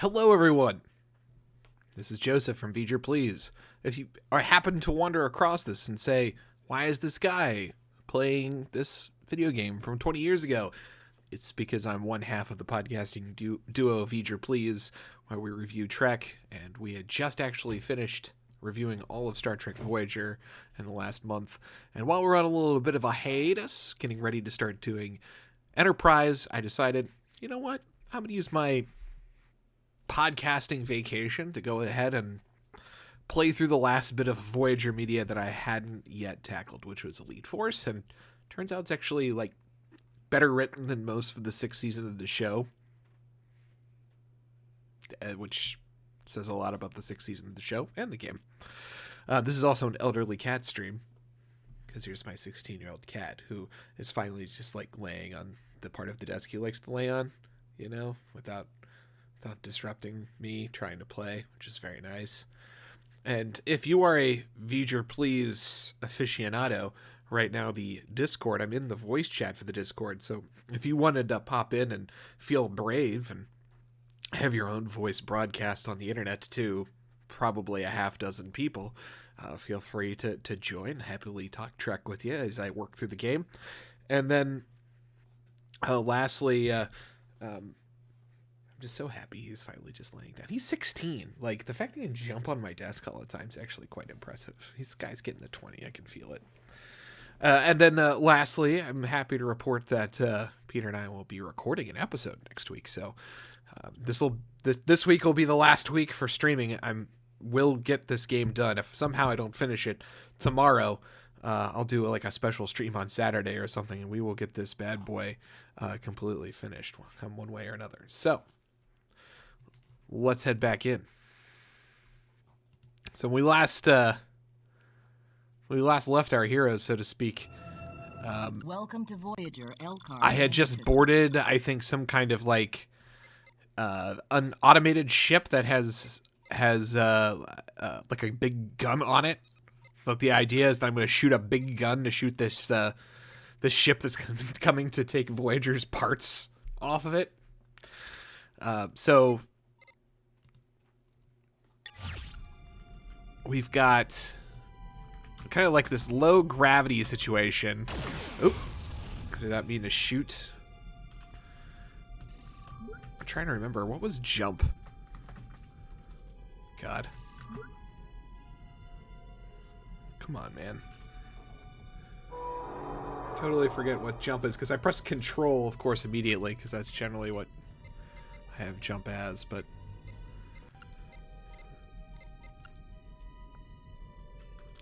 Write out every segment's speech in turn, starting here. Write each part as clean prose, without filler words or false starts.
Hello, everyone. This is Joseph from V'ger Please. If you happen to wander across this and say, why is this guy playing this video game from 20 years ago? It's because I'm one half of the podcasting duo V'ger Please, where we review Trek, and we had just actually finished reviewing all of Star Trek Voyager in the last month. And while we're on a little bit of a hiatus, getting ready to start doing Enterprise, I decided, you know what? I'm going to use my podcasting vacation to go ahead and play through the last bit of Voyager media that I hadn't yet tackled, which was Elite Force, and turns out it's actually like better written than most of the 6th season of the show, which says a lot about the 6th season of the show and the game. This is also an elderly cat stream, because here's my 16-year-old cat who is finally just like laying on the part of the desk he likes to lay on, you know, without disrupting me trying to play, which is very nice. And if you are a V'ger Please aficionado, right now the Discord, I'm in the voice chat for the Discord, so if you wanted to pop in and feel brave and have your own voice broadcast on the internet to probably a half dozen people, feel free to join. Happily talk Trek with you as I work through the game. And then lastly, I'm just so happy he's finally just laying down. He's 16. Like, the fact that he can jump on my desk all the time is actually quite impressive. This guy's getting to 20. I can feel it. And then lastly, I'm happy to report that Peter and I will be recording an episode next week. So this week will be the last week for streaming. Will get this game done. If somehow I don't finish it tomorrow, I'll do like a special stream on Saturday or something, and we will get this bad boy completely finished one way or another. So let's head back in. So we last left our heroes, so to speak. Welcome to Voyager, Elcar. I had just boarded, I think, some kind of like an automated ship that has like a big gun on it. So the idea is that I'm going to shoot a big gun to shoot this ship that's coming to take Voyager's parts off of it. So we've got kind of like this low gravity situation. Oop. I did not mean to shoot. I'm trying to remember. What was jump? God. Come on, man. Totally forget what jump is, because I pressed control, of course, immediately, because that's generally what I have jump as, but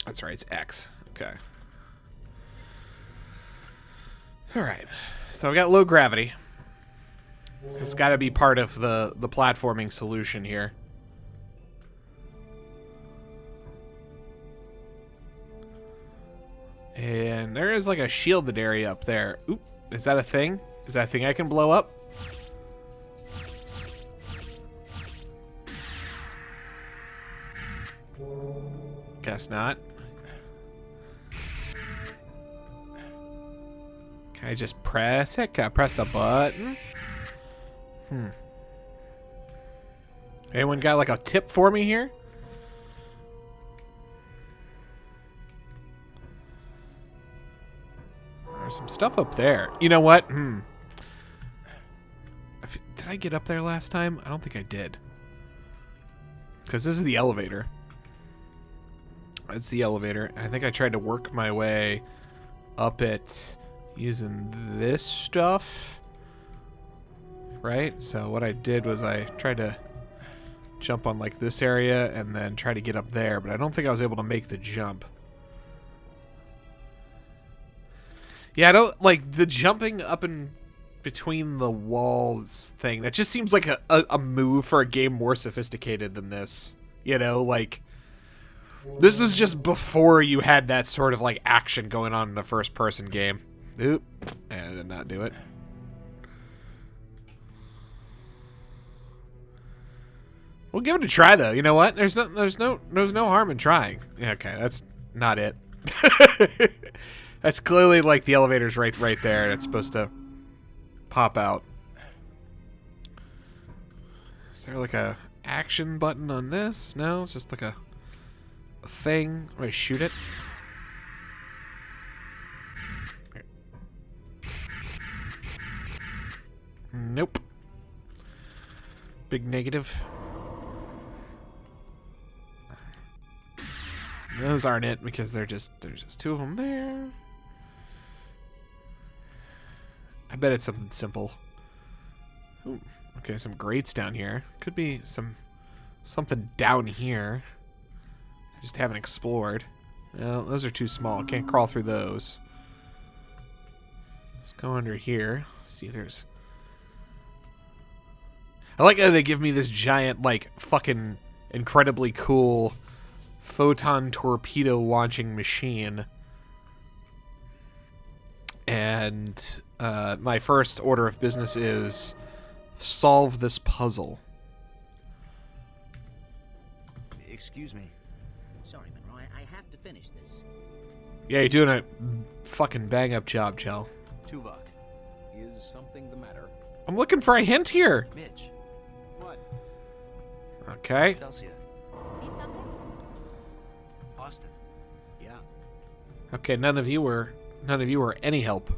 that's right, it's X. Okay. Alright. So I've got low gravity. So it's got to be part of the platforming solution here. And there is like a shielded area up there. Oop. Is that a thing? Is that a thing I can blow up? Guess not. Can I just press it? Can I press the button? Anyone got like a tip for me here? There's some stuff up there. You know what? Did I get up there last time? I don't think I did. Because this is the elevator. It's the elevator. I think I tried to work my way up it using this stuff. Right? So what I did was I tried to jump on like this area and then try to get up there, but I don't think I was able to make the jump. Yeah, I don't like the jumping up in between the walls thing. That just seems like a move for a game more sophisticated than this. You know, like this was just before you had that sort of like action going on in a first person game. Oop. And I did not do it. We'll give it a try though. You know what? There's no harm in trying. Yeah, okay, that's not it. That's clearly like the elevator's right there and it's supposed to pop out. Is there like a action button on this? No, it's just like a thing. Do I shoot it? Nope. Big negative. Those aren't it because there's just two of them there. I bet it's something simple. Ooh, okay, some grates down here. Could be something down here. I just haven't explored. No, those are too small. Can't crawl through those. Let's go under here. See if there's... I like how they give me this giant, like, fucking incredibly cool photon torpedo launching machine. And my first order of business is solve this puzzle. Excuse me. Sorry, Monroe, I have to finish this. Yeah, you're doing a fucking bang-up job, Chell. Tuvok, is something the matter? I'm looking for a hint here. Mitch. What? Okay. Delcia. Need something? Austin. Yeah. Okay, none of you were any help.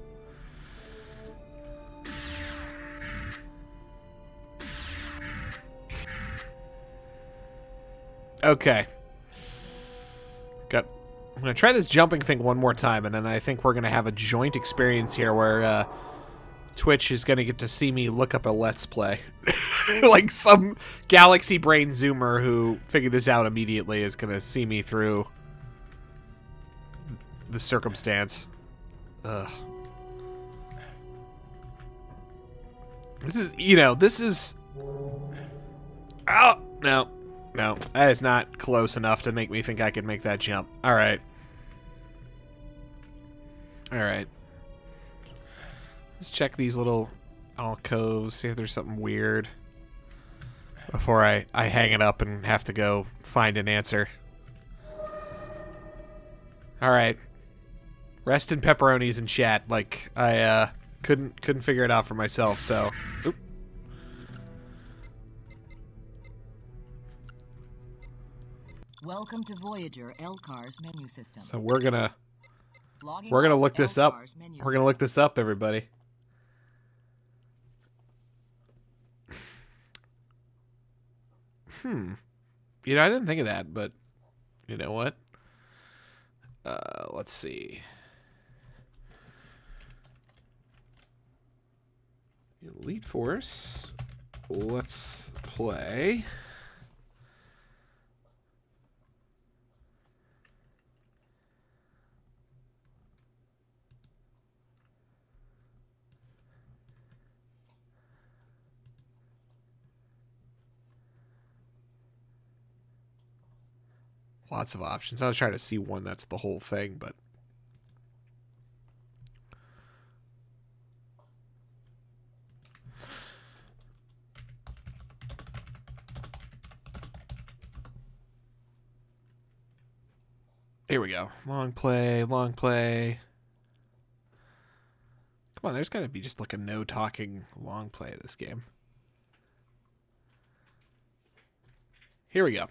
Okay. I'm gonna try this jumping thing one more time, and then I think we're gonna have a joint experience here where Twitch is gonna get to see me look up a Let's Play. Like some galaxy brain zoomer who figured this out immediately is gonna see me through the circumstance. Ugh. This is... Oh, no. No, that is not close enough to make me think I could make that jump. Alright. Alright. Let's check these little alcoves, see if there's something weird before I hang it up and have to go find an answer. Alright. Rest in pepperonis in chat. Like, I couldn't figure it out for myself, so... Oop. Welcome to Voyager Elkar's menu system. So we're gonna Logging look off this up. Elkar's menu We're gonna look this up, everybody. You know, I didn't think of that, but you know what? Let's see. Elite Force. Let's play. Lots of options. I was trying to see one that's the whole thing, but... Here we go. Long play, long play. Come on, there's got to be just like a no-talking long play of this game. Here we go.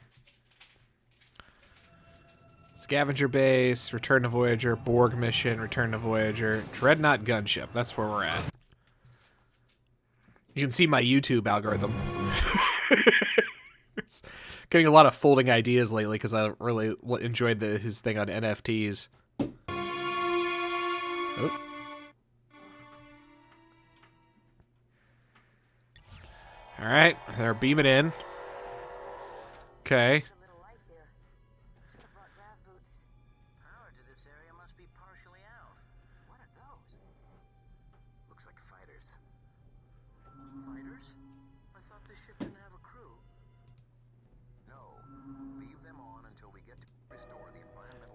Scavenger base, return to Voyager, Borg mission, return to Voyager, Dreadnought gunship. That's where we're at. You can see my YouTube algorithm. Getting a lot of folding ideas lately because I really enjoyed his thing on NFTs. Oh. All right, they're beaming in. Okay.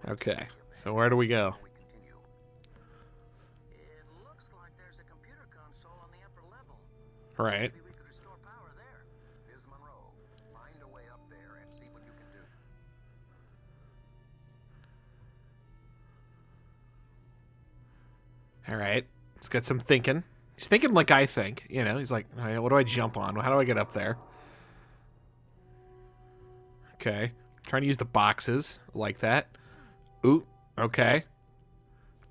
Okay, so where do we go? It looks like there's a computer console on the upper level. Right. Maybe we could restore power there. Ms. Monroe, find a way up there and see what you can do. All right, let's get some thinking. He's thinking like I think, you know. He's like, all right, what do I jump on? How do I get up there? Okay. Trying to use the boxes. Like that. Ooh. Okay.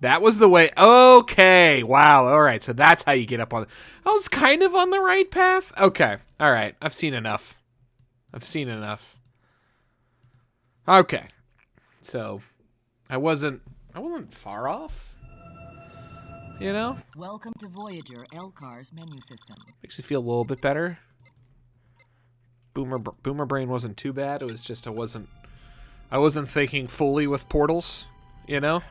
That was the way. Okay. Wow. All right. So that's how you get up on. I was kind of on the right path. Okay. All right. I've seen enough. Okay. So I wasn't far off. You know? Welcome to Voyager Elcar's menu system. Makes me feel a little bit better. Boomer Brain wasn't too bad. It was just I wasn't thinking fully with portals, you know?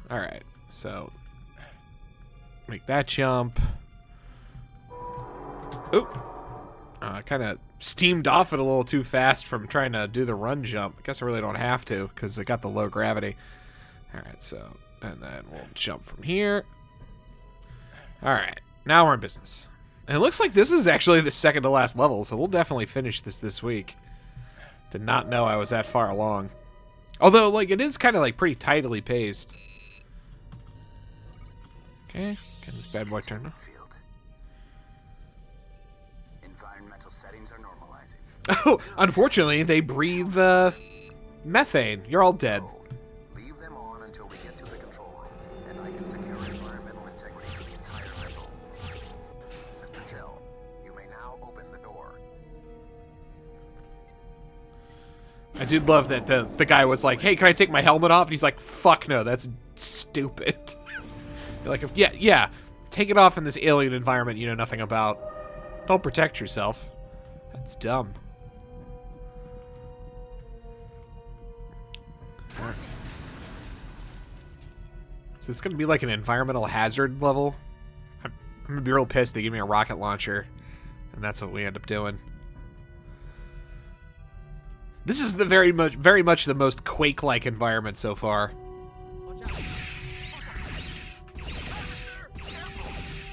All right. So make that jump. Oop. I kind of steamed off it a little too fast from trying to do the run jump. I guess I really don't have to because I got the low gravity. All right, so, and then we'll jump from here. All right, now we're in business. And it looks like this is actually the second to last level, so we'll definitely finish this week. Did not know I was that far along. Although, like, it is kind of, like, pretty tightly paced. Okay, get this bad boy turned on. Environmental settings are normalizing. Oh, unfortunately, they breathe methane. You're all dead. Leave them on until we get to the control room, and I can secure environmental integrity for the entire vessel. Mr. Chell, you may now open the door. I did love that the guy was like, "Hey, can I take my helmet off?" And he's like, "Fuck no, that's stupid." You're like, yeah, take it off in this alien environment you know nothing about. Don't protect yourself. That's dumb. All right. So this is gonna be like an environmental hazard level. I'm gonna be real pissed they give me a rocket launcher, and that's what we end up doing. This is the very much the most Quake-like environment so far.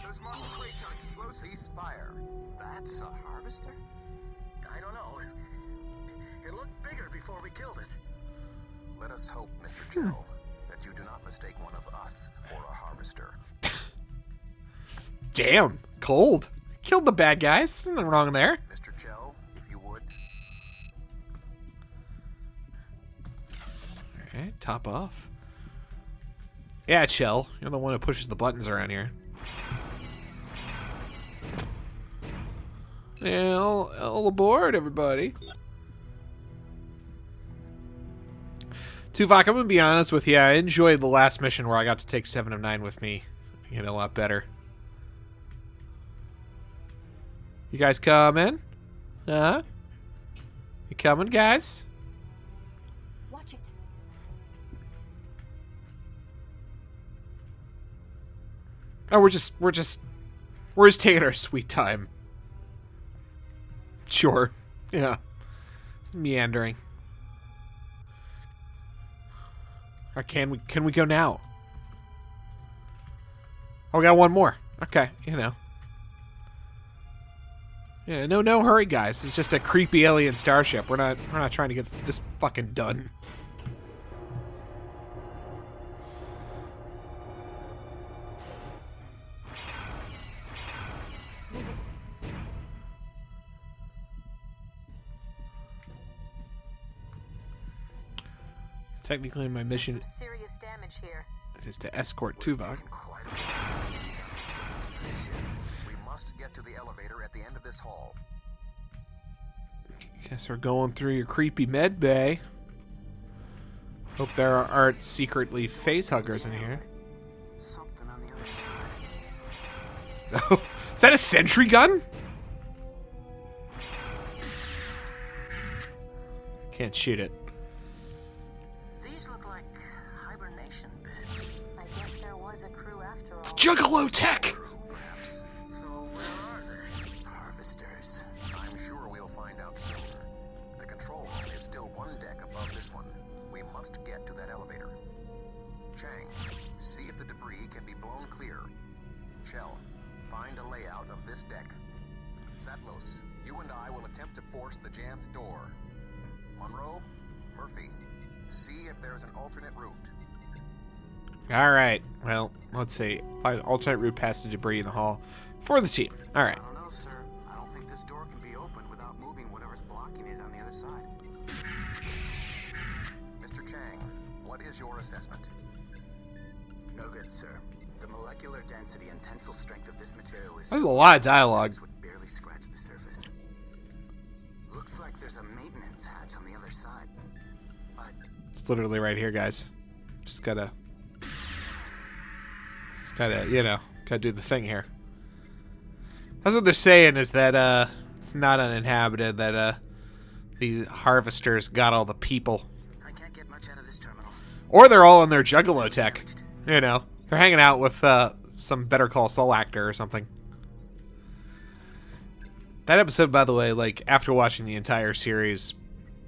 There's more Quake on explosives. Fire. That's a harvester? I don't know. It looked bigger before we killed it. Let us hope, Mr. Chell, that you do not mistake one of us for a harvester. Damn, cold. Killed the bad guys. Nothing wrong there. Mr. Chell, if you would. Alright, top off. Yeah, Chell. You're the one who pushes the buttons around here. Yeah, all aboard, everybody. Tuvok, I'm gonna be honest with you. I enjoyed the last mission where I got to take 7 of 9 with me. You know, a lot better. You guys coming? Huh? You coming, guys? Watch it. Oh, we're just taking our sweet time. Sure. Yeah. Meandering. Or can we go now? Oh, we got one more. Okay, you know. Yeah, no hurry, guys. It's just a creepy alien starship. We're not trying to get this fucking done. Move it. Technically, my mission Some serious damage here. is to escort Tuvok. Quite a bit of distance to this ship. We must get to the elevator at the end of this hall. Guess we're going through your creepy med bay. Hope there aren't secretly face huggers in here. Something on the other side. Oh, is that a sentry gun? Can't shoot it. These look like hibernation beds. I guess there was a crew after all. It's Juggalo tech! Perhaps. So where are they? Harvesters. I'm sure we'll find out soon. The control room is still one deck above this one. We must get to that elevator. Chang, see if the debris can be blown clear. Chell, find a layout of this deck. Satlos, you and I will attempt to force the jammed door. Monroe, Murphy, see if there's an alternate route. Alright, well, let's see. Find an alternate route past the debris in the hall for the team. Alright. I don't know, sir. I don't think this door can be opened without without moving whatever's blocking it on the other side. Mr. Chang, what is your assessment? No good, sir. The molecular density and tensile strength of this material is There's a lot of dialogue. would barely scratch the surface. Looks like there's a maintenance hatch on the other side. But It's literally right here, guys. Just gotta, you know, gotta do the thing here. That's what they're saying, is that it's not uninhabited, that the harvesters got all the people. I can't get much out of this terminal. Or they're all in their juggalo tech. You know, they're hanging out with some Better Call Saul actor or something. That episode, by the way, like, after watching the entire series,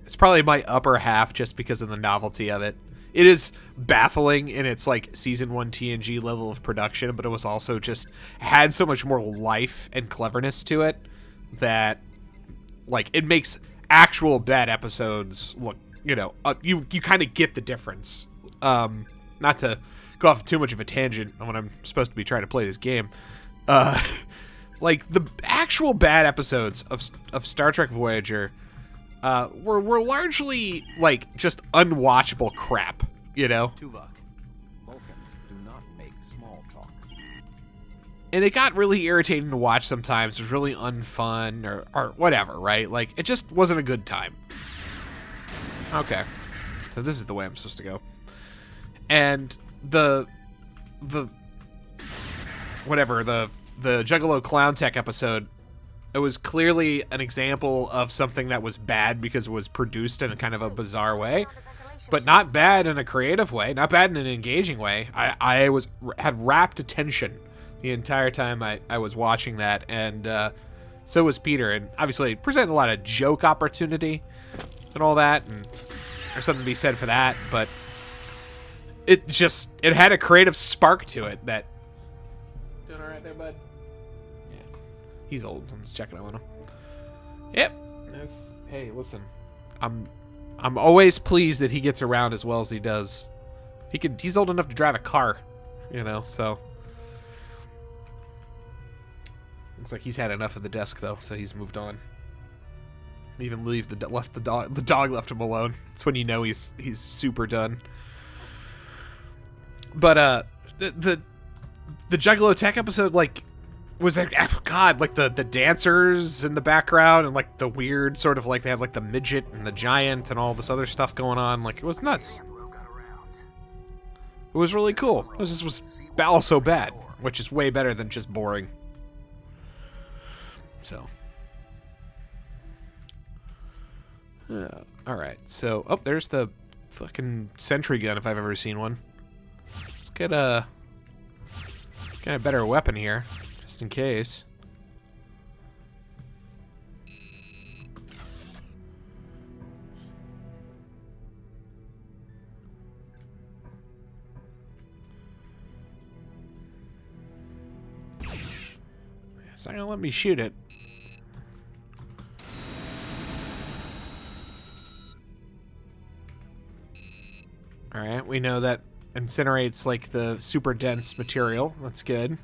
it's probably my upper half just because of the novelty of it. It is baffling in its, like, Season 1 TNG level of production, but it was also just had so much more life and cleverness to it that, like, it makes actual bad episodes look, you know, you kind of get the difference. Not to go off too much of a tangent on when I'm supposed to be trying to play this game. Like, the actual bad episodes of Star Trek Voyager were largely, like, just unwatchable crap, you know? Tuvok, Vulcans do not make small talk. And it got really irritating to watch sometimes. It was really unfun or whatever, right? Like, it just wasn't a good time. Okay. So this is the way I'm supposed to go. And the Juggalo Clown Tech episode, it was clearly an example of something that was bad because it was produced in a kind of a bizarre way, but not bad in a creative way, not bad in an engaging way. I had rapt attention the entire time I was watching that, and so was Peter, and obviously it presented a lot of joke opportunity and all that, and there's something to be said for that, but it had a creative spark to it that... Doing all right there, bud? Yeah. He's old. I'm just checking on him. Yep. Hey, listen. I'm always pleased that he gets around as well as he does. He's old enough to drive a car, you know, so... Looks like he's had enough of the desk, though, so he's moved on. Even the dog left him alone. It's when you know he's super done. But the Juggalo Tech episode, like, was like, God, like the dancers in the background and like the weird sort of, like, they had like the midget and the giant and all this other stuff going on. Like, it was nuts. It was really cool. It was also bad, which is way better than just boring. So. Alright, so, oh, there's the fucking sentry gun if I've ever seen one. Let's get a better weapon here, just in case. It's not gonna let me shoot it. Alright, we know that incinerates like the super dense material. That's good.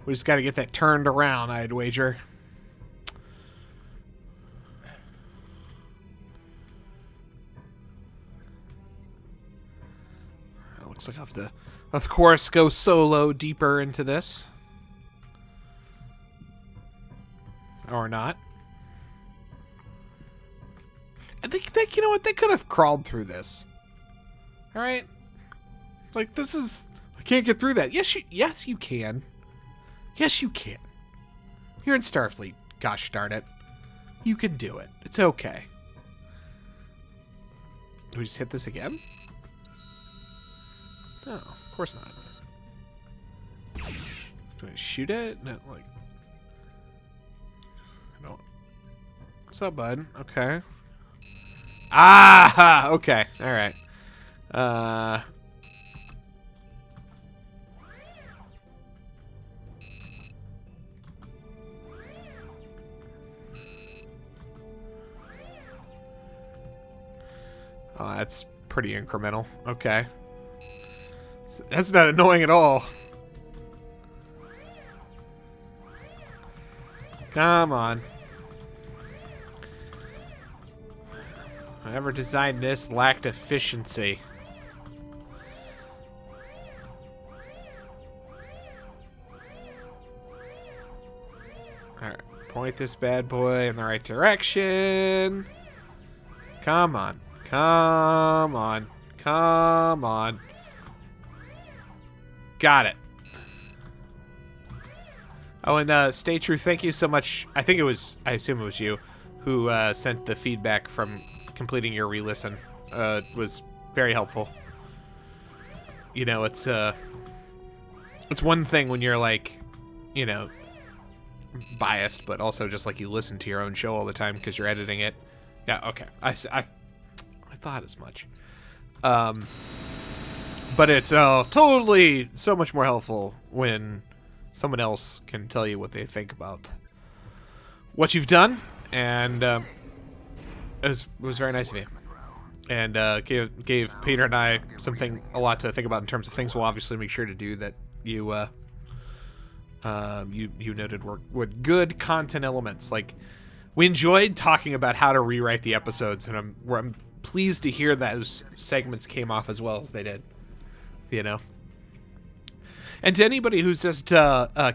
We just gotta get that turned around, I'd wager. Looks like I have to, of course, go solo deeper into this. Or not. I think you know what? They could have crawled through this. Alright? Like, this is... I can't get through that. Yes, you can. Yes, you can. You're in Starfleet. Gosh darn it. You can do it. It's okay. Do we just hit this again? No, of course not. Do I shoot it? No, like... I don't... What's up, bud? Okay. Ah! Okay. Alright. Oh, that's pretty incremental. Okay. That's not annoying at all. Come on. Whoever designed this lacked efficiency. Alright, point this bad boy in the right direction. Come on. Come on. Come on. Got it. Oh, and Stay True, thank you so much. I assume it was you who sent the feedback from completing your re-listen. Was very helpful. You know, it's one thing when you're like, you know, biased, but also just like you listen to your own show all the time because you're editing it. Yeah, okay. I thought as much. But it's totally so much more helpful when someone else can tell you what they think about what you've done, and it was very nice of you, and gave Peter and I a lot to think about in terms of things we'll obviously make sure to do that you noted were good content elements. Like, we enjoyed talking about how to rewrite the episodes, and I'm pleased to hear those segments came off as well as they did. You know. And to anybody who's just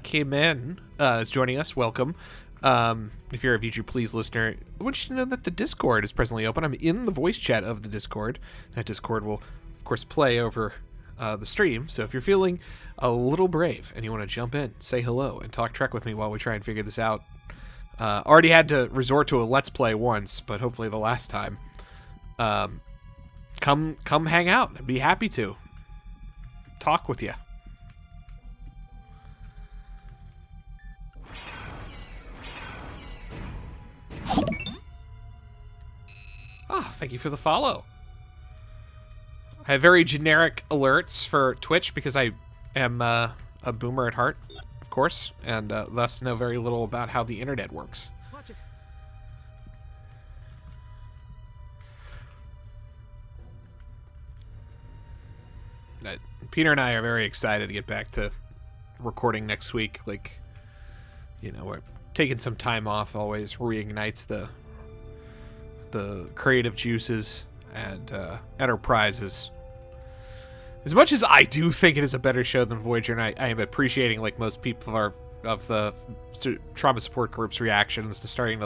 came in, is joining us, welcome. If you're a VG Please listener, I want you to know that the Discord is presently open. I'm in the voice chat of the Discord. That Discord will, of course, play over the stream. So if you're feeling a little brave and you want to jump in, say hello, and talk Trek with me while we try and figure this out. Already had to resort to a Let's Play once, but hopefully the last time. Come hang out. I'd be happy to talk with you. Oh, thank you for the follow. I have very generic alerts for Twitch because I am a boomer at heart, of course, and thus know very little about how the internet works. Watch it. Peter and I are very excited to get back to recording next week. Like, you know, we're taking some time off always reignites the creative juices, and Enterprise is, as much as I do think it is a better show than Voyager, and I am appreciating, like most people of the trauma support group's reactions to starting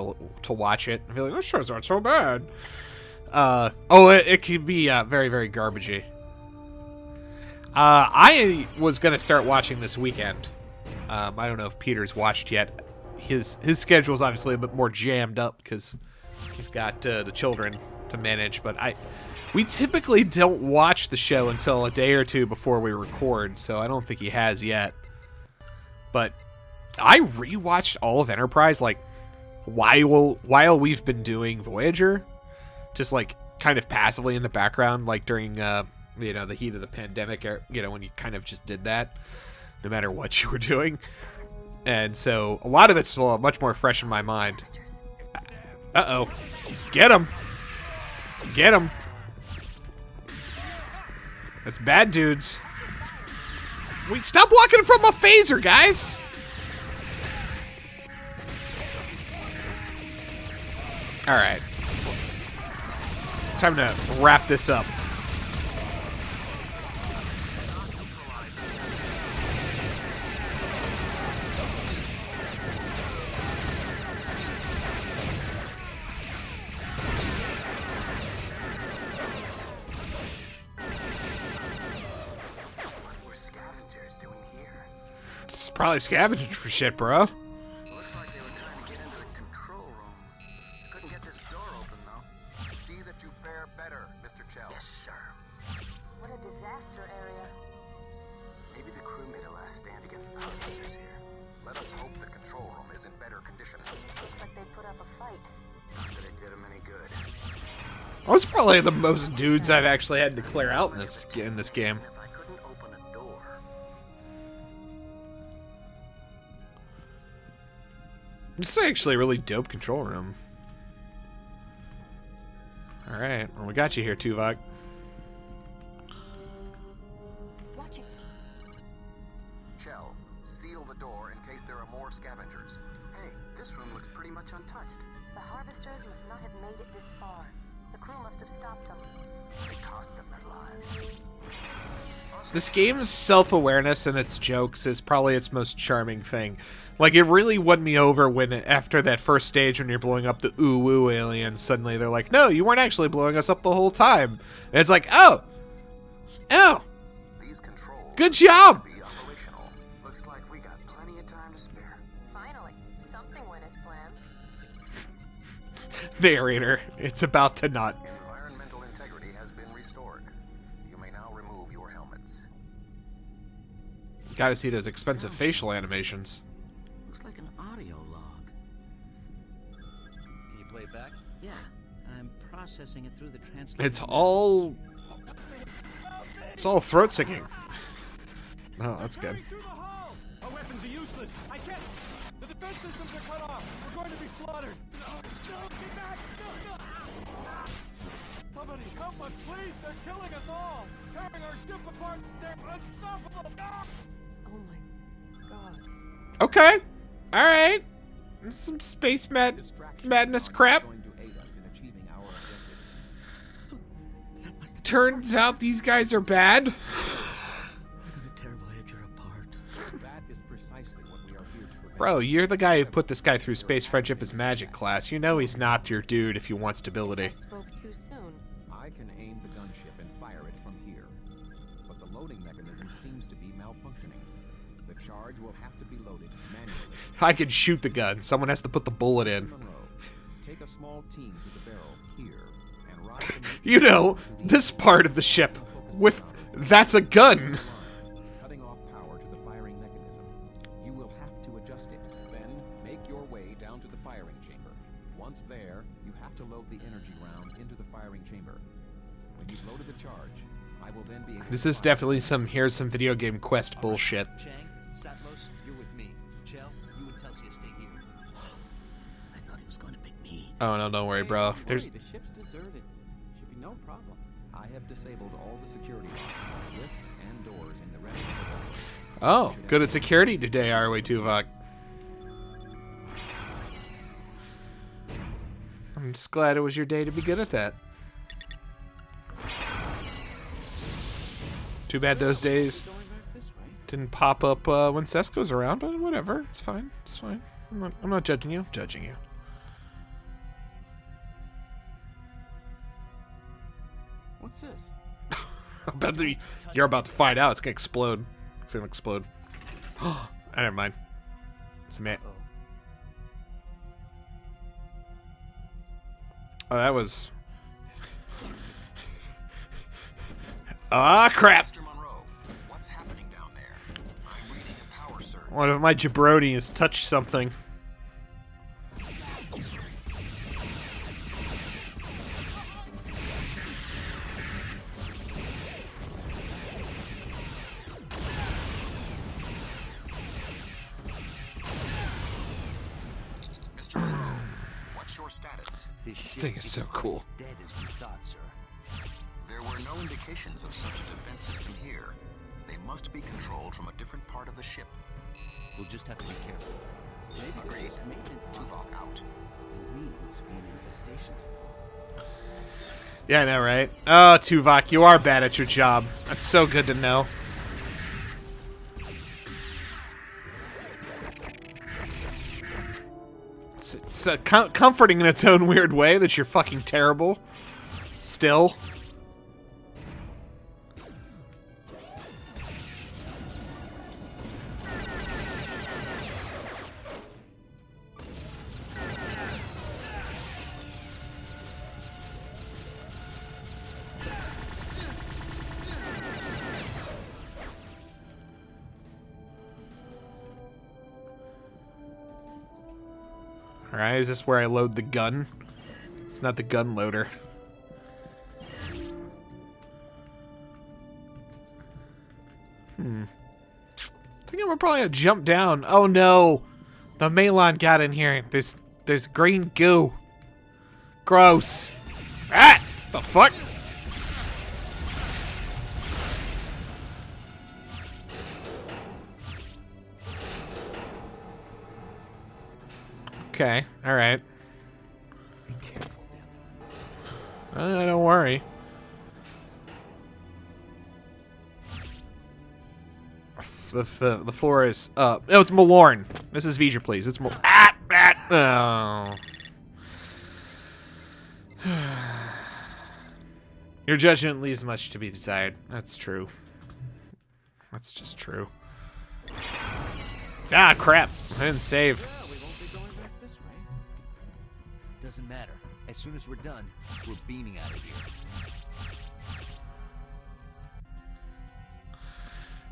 to watch it. I feel like this show's not so bad. It can be very, very garbagey. I was gonna start watching this weekend. I don't know if Peter's watched yet. His schedule is obviously a bit more jammed up because he's got the children to manage. But we typically don't watch the show until a day or two before we record, so I don't think he has yet. But I rewatched all of Enterprise like while we've been doing Voyager, just like kind of passively in the background, like during the heat of the pandemic, when you kind of just did that, no matter what you were doing. And so a lot of it's still much more fresh in my mind. Uh-oh. Get him. Get him. That's bad dudes. Wait, stop walking from a phaser, guys. All right. It's time to wrap this up. Probably scavenging for shit, bro. Looks like they were trying to get into the control room. Couldn't get this door open, though. See that you fare better, Mr. Chell. Yes, sir. What a disaster area. Maybe the crew made a last stand against the harvesters here. Let us hope the control room is in better condition. Looks like they put up a fight. Not that it did them any good. That was probably the most dudes I've actually had to clear out in this game. If I couldn't open a door, This is actually a really dope control room. Alright, well, we got you here, Tuvok. Watch it. Chell, seal the door in case there are more scavengers. hey, this room looks pretty much untouched. The harvesters must not have made it this far. The crew must have stopped them. It cost them their lives. This game's self-awareness and its jokes is probably its most charming thing. Like, it really won me over when, after that first stage when you're blowing up the ooh-woo aliens, suddenly they're like, no, you weren't actually blowing us up the whole time. And it's like, oh! These controls Good job! will be operational. Looks like we got plenty of time to spare. Finally, something went as planned. Narrator, it's about to not. Environmental integrity has been restored. You may now remove your helmets. You gotta see those expensive facial animations. Looks like an audio log. Can you play it back? Yeah, I'm processing it through the translator. It's all throat singing. Oh, that's good. Through the hull! Our weapons are useless. I can't. The defense systems are cut off. We're going to be slaughtered. No, get back! No. Somebody help us, please! They're killing us all! Tearing our ship apart! They're unstoppable! Ah! Oh my god. Okay. Alright. Some space Distraction madness is crap. going to aid us in achieving our objective. Turns out these guys are bad. I'm gonna tear Voyager apart. That is precisely what we are here to prevent. Bro, you're the guy who put this guy through Space Friendship as Magic class. You know he's not your dude if you want stability. I spoke too soon. I can aim the gunship and fire it from here, but the loading mechanism seems to be malfunctioning. The charge will have to be loaded manually. I can shoot the gun. Someone has to put the bullet in. Monroe, take a small team to the barrel here and ride the You know, this part of the ship with that's a gun. cutting off power to the firing mechanism. You will have to adjust it. Then make your way down to the firing chamber. Once there, you have to load the energy round into the firing chamber. When you've loaded the charge, I will then be able This to is fire. definitely some here's some video game quest bullshit. Chang, Satmos, you're with me. Chell, you and Telsia stay here. I thought he was going to pick me. Oh no, don't worry, bro. Don't There's worry, the ship's deserted. Should be no problem. I have disabled all the security locks, lifts, and doors in the rest of the vessel. oh, good at security today, are we, Tuvok? I'm just glad it was your day to be good at that. Too bad those days Going back this way. didn't pop up when Sesko's around, but whatever. It's fine. It's fine. I'm not judging you. I'm judging you. What's this? You're about to find out. It's gonna explode. It's gonna explode. Oh, never mind. It's a man. Oh, that was. Ah, crap! Mr. Monroe, what's happening down there? I'm reading a power surge. One of my jabronis touched something. Mr. Monroe, what's your status? This thing is so cool. Dead as we thought, sir. There were no indications of such a defense system here. They must be controlled from a different part of the ship. We'll just have to be careful. Maybe Agreed. there's maintenance bots. Tuvok out. The weed must be an infestation. Yeah, I know, right? Oh, Tuvok, you are bad at your job. That's so good to know. It's comforting in its own weird way that you're fucking terrible. Still. Alright, is this where I load the gun? It's not the gun loader. I think I'm probably gonna jump down. Oh no! The Malon got in here. There's green goo. Gross. Ah! The fuck? Okay, alright. Don't worry. The floor is no, it's Malorn. This is V'ger, please. It's oh. Your judgment leaves much to be desired. That's true. That's just true. Ah, crap. I didn't save. Well, we won't be going back this way. Doesn't matter. As soon as we're done, we're beaming out of here.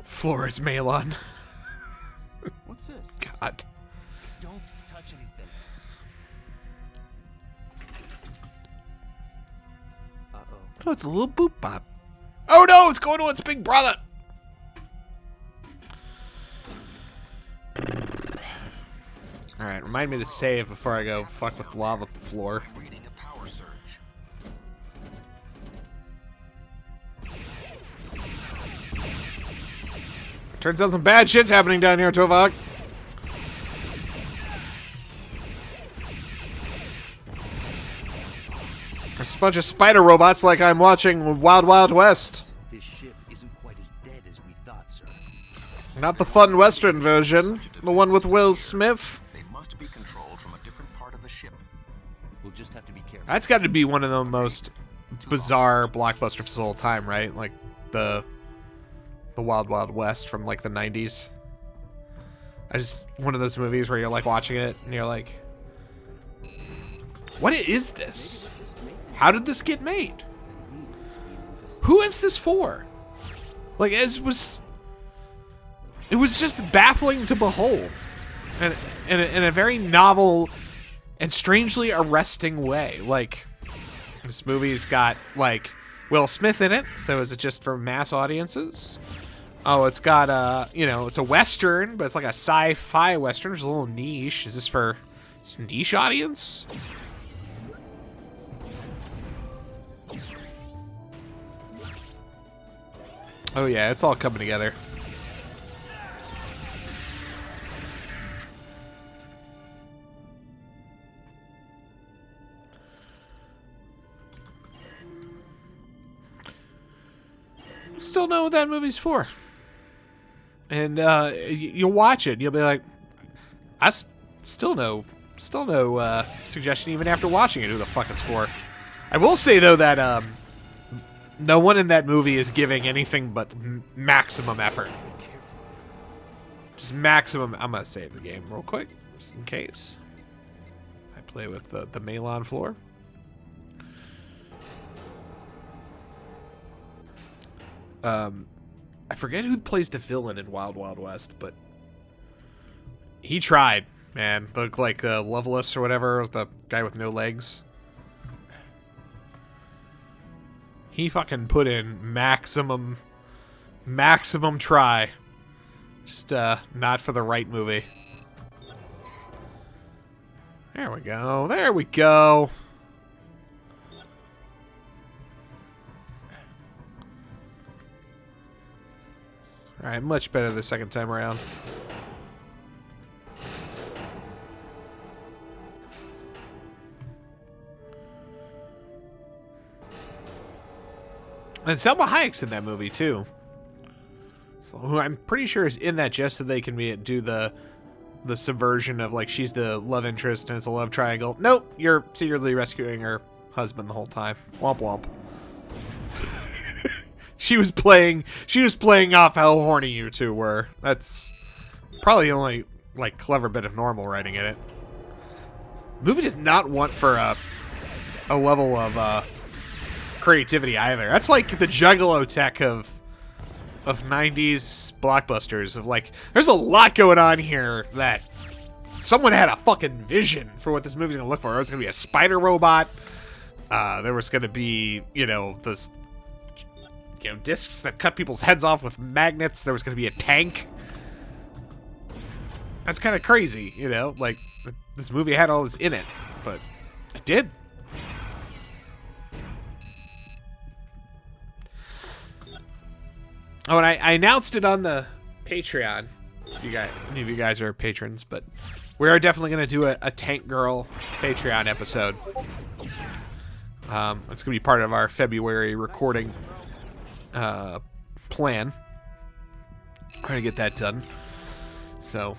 Floor is Malon. What's this? God. Don't touch anything. Uh-oh. Oh, it's a little boop bop. Oh no, it's going to its big brother. Alright, remind me to save before I go fuck with the lava floor. Reading a power surge. Turns out some bad shit's happening down here, Tovok. There's a bunch of spider robots like I'm watching Wild Wild West. This ship isn't quite as dead as we thought, sir. Not the fun Western version. The one with Will Smith. They must be controlled from a different part of the ship. We'll just have to be careful. That's got to be one of the most bizarre blockbusters of all time, right? Like the Wild Wild West from like the 90s. One of those movies where you're like watching it and you're like, what is this? How did this get made? Who is this for? Like, it was just baffling to behold, and in a very novel and strangely arresting way. Like, this movie's got like Will Smith in it, so is it just for mass audiences? Oh, it's got it's a Western, but it's like a sci-fi Western. It's a little niche. Is this for a niche audience? Oh yeah, it's all coming together. Still know what that movie's for. And you'll watch it and you'll be like, still no suggestion even after watching it who the fuck it's for. I will say though that no one in that movie is giving anything but maximum effort. Just maximum. I'm gonna save the game real quick, just in case. I play with the Malon floor. I forget who plays the villain in Wild Wild West, but he tried, man. Look like Loveless or whatever, the guy with no legs. He fucking put in maximum try. Just not for the right movie. There we go. There we go. Alright, much better the second time around. And Selma Hayek's in that movie too. So, who I'm pretty sure is in that just so they can do the subversion of like she's the love interest and it's a love triangle. Nope, you're secretly rescuing her husband the whole time. Womp womp. She was playing off how horny you two were. That's probably the only like clever bit of normal writing in it. The movie does not want for a level of creativity either. That's like the Juggalo tech of 90s blockbusters of like there's a lot going on here that someone had a fucking vision for what this movie's gonna look for. There was gonna be a spider robot. There was gonna be, this discs that cut people's heads off with magnets. There was gonna be a tank. That's kind of crazy, like this movie had all this in it, but it did. Oh, and I announced it on the Patreon. If any of you guys are patrons, but we are definitely going to do a Tank Girl Patreon episode. It's gonna be part of our February recording plan. Trying to get that done. So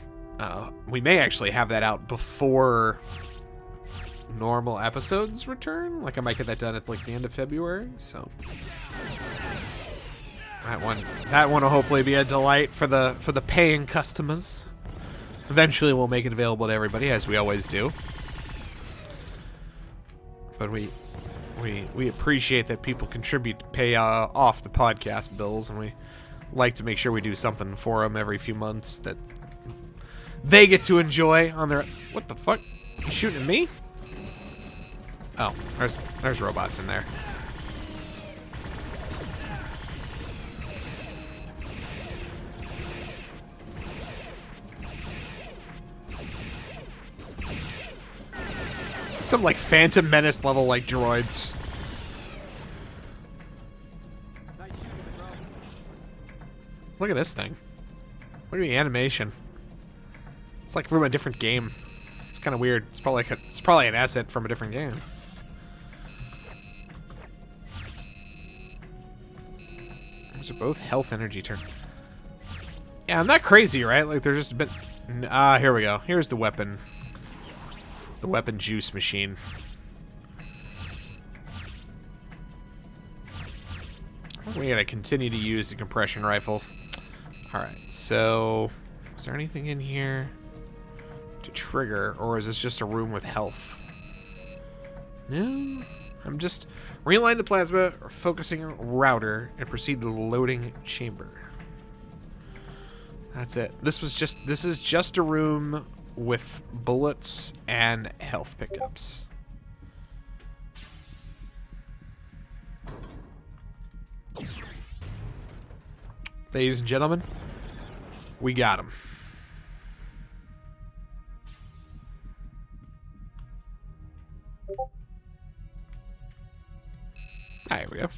we may actually have that out before normal episodes return. Like I might get that done at like the end of February. So that one will hopefully be a delight for the paying customers. Eventually we'll make it available to everybody, as we always do. But we appreciate that people contribute to pay off the podcast bills, and we like to make sure we do something for them every few months that they get to enjoy on their... What the fuck? You shooting at me? Oh, there's robots in there. Some like Phantom Menace level like droids. Look at this thing. Look at the animation. It's like from a different game. It's kind of weird. It's probably an asset from a different game. Those are both health energy turn. Yeah, I'm not crazy, right? Like they're just a bit. Here we go. Here's the weapon. The weapon juice machine. We gotta continue to use the compression rifle. Alright, so is there anything in here to trigger, or is this just a room with health? No, I'm just realign the plasma, or focusing router, and proceed to the loading chamber. That's it. This is just a room with bullets and health pickups. Ladies and gentlemen, we got him. There we go.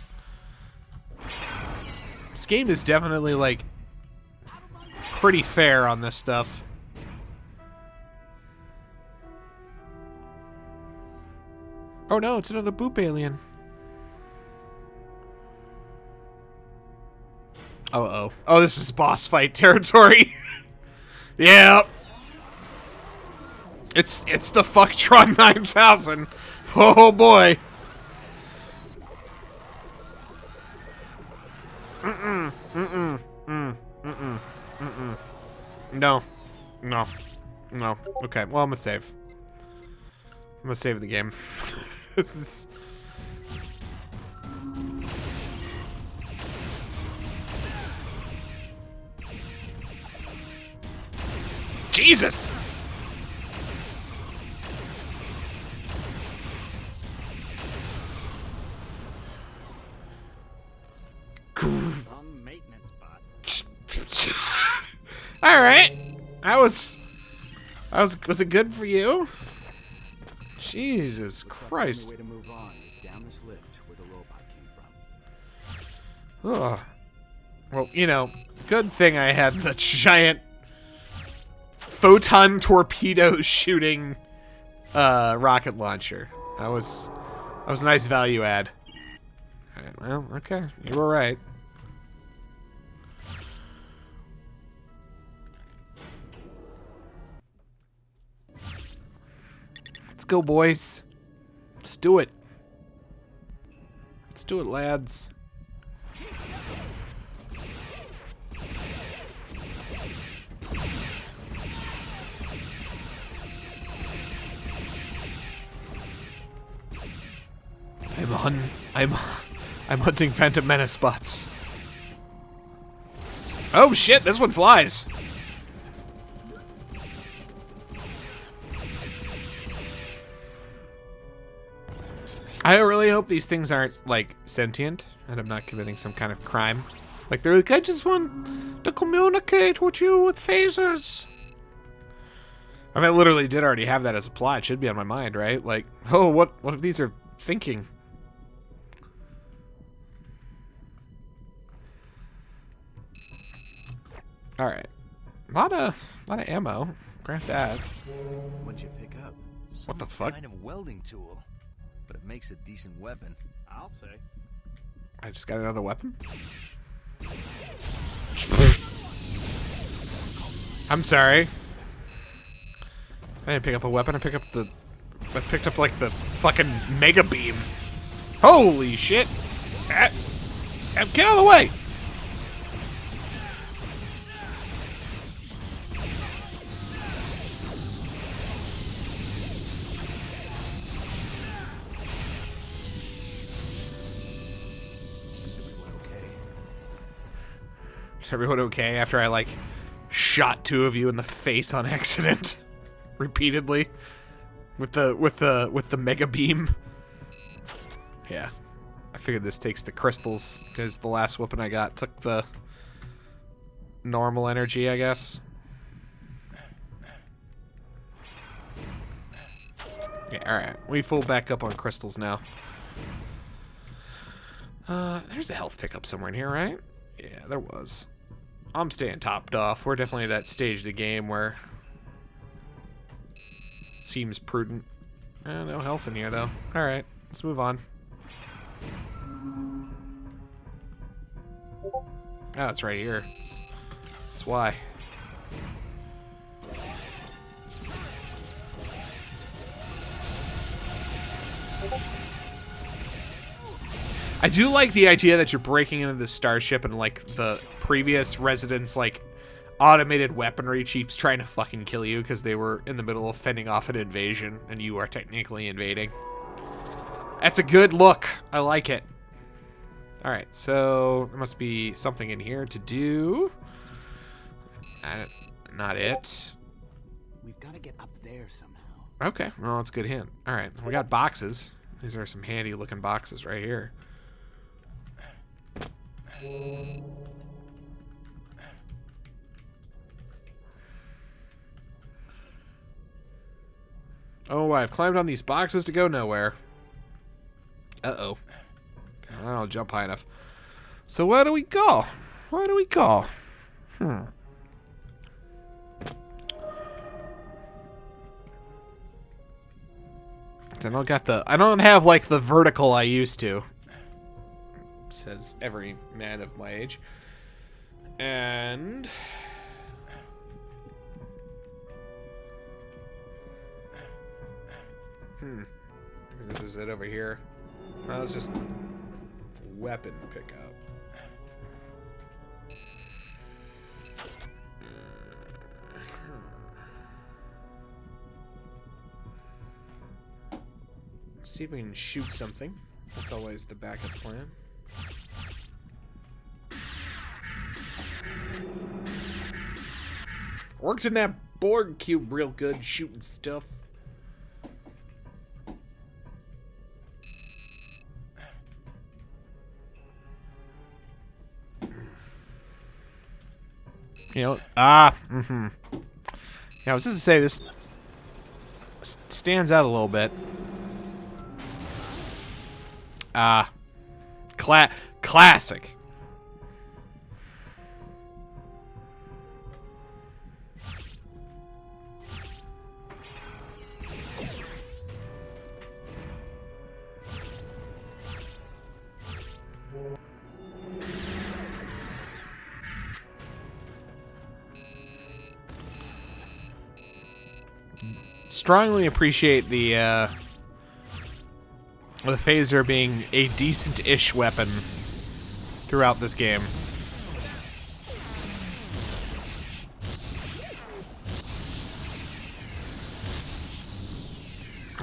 This game is definitely like pretty fair on this stuff. Oh no, it's another boop alien. Uh-oh. Oh, this is boss fight territory. Yep. It's the Fucktron 9000. Oh boy. No. Okay, well, I'm gonna save. I'm gonna save the game. This is... Jesus! Some maintenance bot. All right. Was it good for you? Jesus Christ. The only way to move on is down this lift where the robot came from. Ugh. Well, you know, good thing I had the giant photon torpedo shooting rocket launcher. That was a nice value add. All right, well, okay, you were right. Let's go, boys. Let's do it. Let's do it, lads. I'm hunting Phantom Menace spots. Oh shit, this one flies. I really hope these things aren't, like, sentient, and I'm not committing some kind of crime. Like, they're like, I just want to communicate with you with phasers. I mean, I literally did already have that as a plot. It should be on my mind, right? Like, oh, what if these are thinking? Alright. A lot of ammo. Grant that. What'd you pick up? What the fuck? Kind of welding tool. but it makes a decent weapon. I'll say. I just got another weapon? I'm sorry. I didn't pick up a weapon, I picked up like the fucking mega beam. Holy shit! Get out of the way! Is everyone okay after I like shot 2 of you in the face on accident repeatedly with the mega beam? Yeah. I figured this takes the crystals because the last weapon I got took the normal energy, I guess. Yeah, alright. We full back up on crystals now. There's a health pickup somewhere in here, right? Yeah, there was. I'm staying topped off. We're definitely at that stage of the game where it seems prudent. No health in here, though. Alright, let's move on. Oh, it's right here. That's why. I do like the idea that you're breaking into the starship and like the previous residents like automated weaponry keeps trying to fucking kill you because they were in the middle of fending off an invasion and you are technically invading. That's a good look. I like it. Alright, so there must be something in here to do. Not it. We've got to get up there somehow. Okay, well, that's a good hint. Alright, we got boxes. These are some handy looking boxes right here. Oh, I've climbed on these boxes to go nowhere. Uh-oh. I don't jump high enough. So where do we go? Where do we go? I don't have like the vertical I used to. Says every man of my age. And maybe this is it over here. No, it's just weapon pickup. See if we can shoot something. That's always the backup plan. Worked in that Borg cube real good, shooting stuff. You know, yeah, I was just to say this stands out a little bit. Classic. Strongly appreciate the phaser being a decent-ish weapon throughout this game.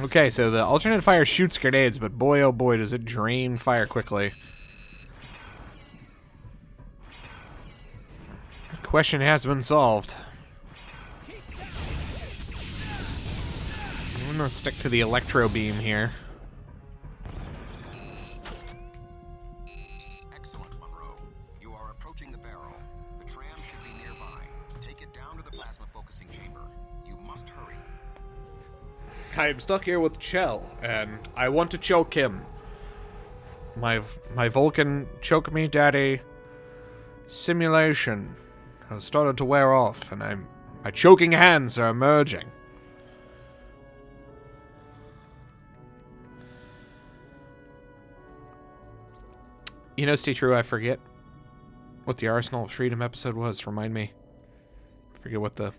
Okay, so the alternate fire shoots grenades, but boy oh boy does it drain fire quickly. The question has been solved. I'm gonna stick to the electro beam here. Excellent, Monroe. You are approaching the barrel. The tram should be nearby. Take it down to the plasma focusing chamber. You must hurry. I'm stuck here with Chell, and I want to choke him. My Vulcan choke me, daddy simulation has started to wear off, and my choking hands are emerging. You know, stay true, I forget what the Arsenal of Freedom episode was. Remind me. I forget what the...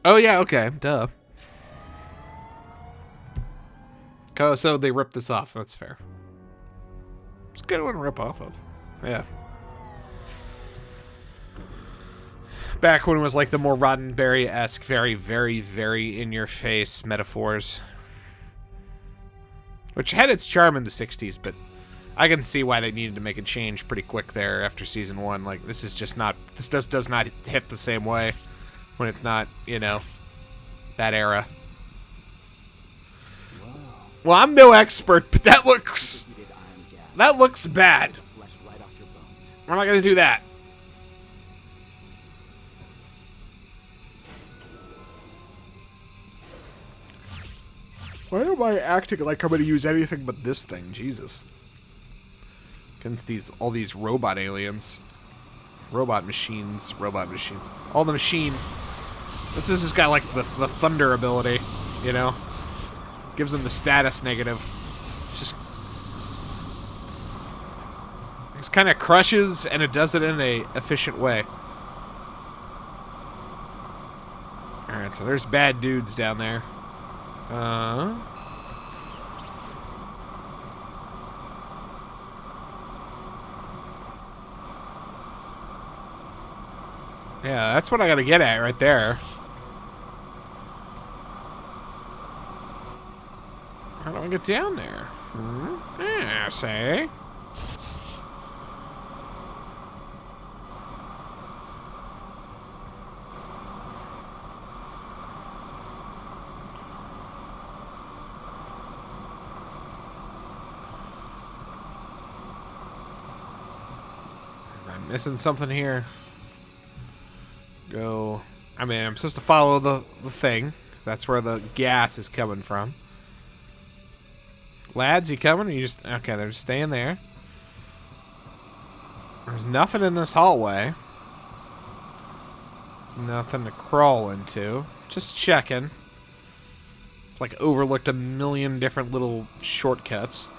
Oh, yeah, okay. Duh. Oh, so they ripped this off. That's fair. It's a good one to rip off of. Yeah. Back when it was like the more Roddenberry-esque, very, very, very in-your-face metaphors. Which had its charm in the 60s, but I can see why they needed to make a change pretty quick there after season 1. Like, this is just not... This does not hit the same way when it's not, you know, that era. Well, I'm no expert, but that looks... That looks bad. We're not going to do that. Why am I acting like I'm going to use anything but this thing? Jesus. Against all these robot aliens. Robot machines. All the machine. This has got like the thunder ability, you know? Gives them the status negative. It kind of crushes, and it does it in a efficient way. Alright, so there's bad dudes down there. Yeah, that's what I gotta get at right there. How do I get down there? Yeah, say. I'm missing something here. Go. I mean, I'm supposed to follow the thing. That's where the gas is coming from. Lads, you coming? Or you just... Okay, they're just staying there. There's nothing in this hallway. There's nothing to crawl into. Just checking. It's like overlooked a million different little shortcuts.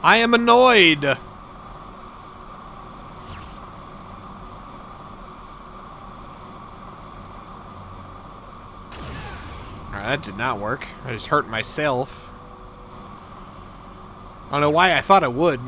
I am annoyed. Alright, that did not work. I just hurt myself. I don't know why I thought it would.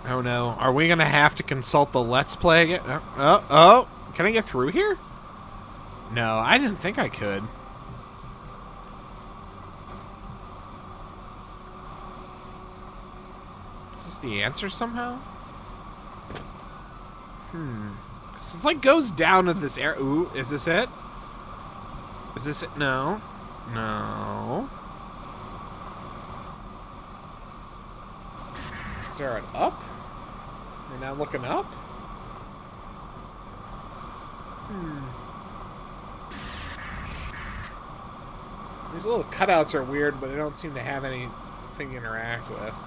Oh no. Are we gonna have to consult the Let's Play again? Oh. Can I get through here? No, I didn't think I could. Is this the answer somehow? This like goes down to this area. Ooh, is this it? Is this it? No. No. Is there an up? We're now looking up? These little cutouts are weird, but they don't seem to have anything to interact with.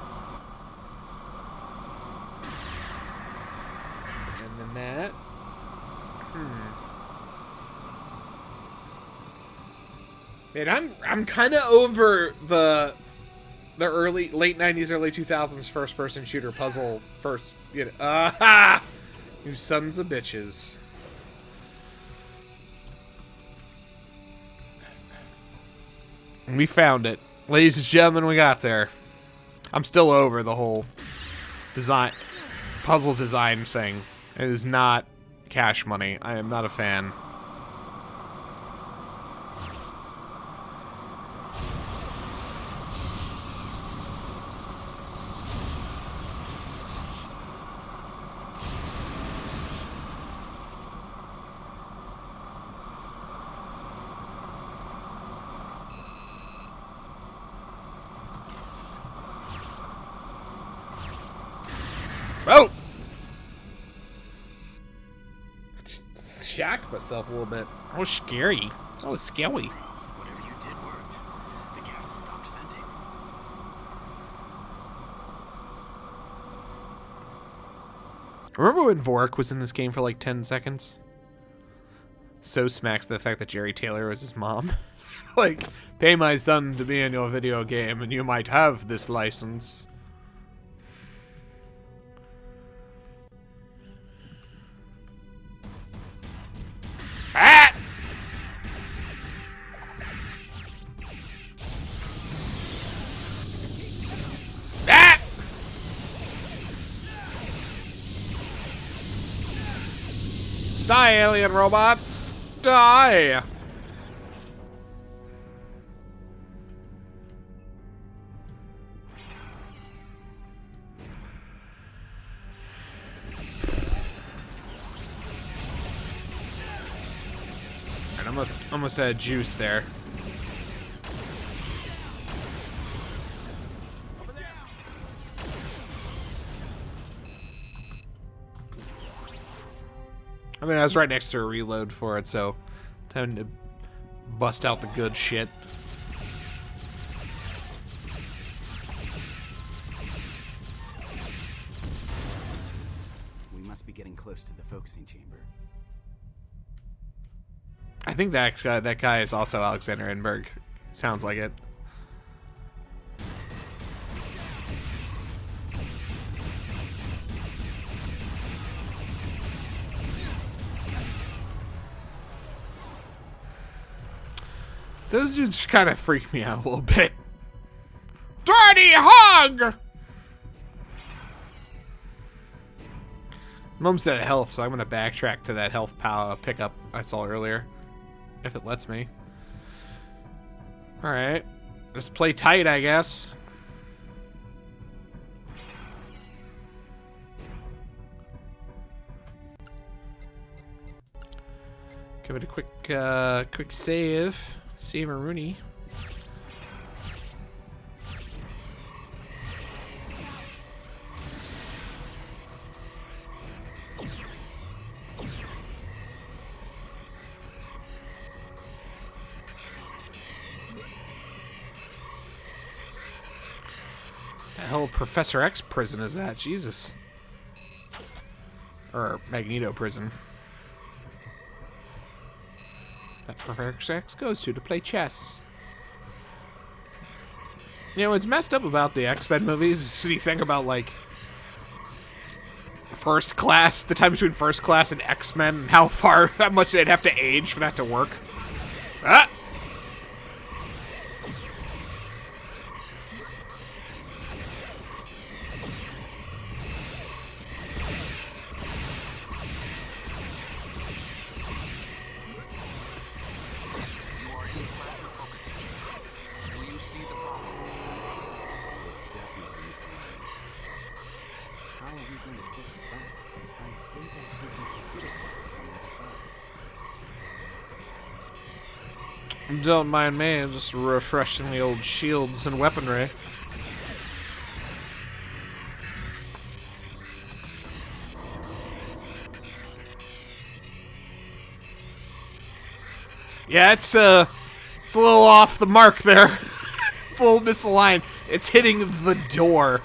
And then that. Man, I'm kind of over the late 90s, early 2000s first-person shooter puzzle you know. Aha! You sons of bitches. We found it. Ladies and gentlemen, we got there. I'm still over the whole puzzle design thing. It is not Cash Money. I am not a fan. distracted myself a little bit. That was scary. That was scary. Whatever you did worked. The gas has stopped venting. Remember when Vork was in this game for like 10 seconds? So smacks the fact that Jerry Taylor was his mom. Like, pay my son to be in your video game and you might have this license. Ah! Ah! Die, alien robots! Die! Almost had juice there. I mean, I was right next to a reload for it, so time to bust out the good shit. We must be getting close to the focusing chamber. I think that guy is also Alexander Enberg. Sounds like it. Those dudes kind of freak me out a little bit. Dirty hog! I'm almost out of health, so I'm going to backtrack to that health power pickup I saw earlier. If it lets me. Alright. Just play tight, I guess. Give it a quick save. Save a Rooney. The hell Professor X prison is that? Jesus. Or Magneto prison. That Professor X goes to play chess. You know, what's messed up about the X-Men movies is you think about, like, First Class, the time between First Class and X-Men, and how much they'd have to age for that to work. Ah! Don't mind me, I'm just refreshing the old shields and weaponry. Yeah, it's a little off the mark there. A little misaligned. It's hitting the door.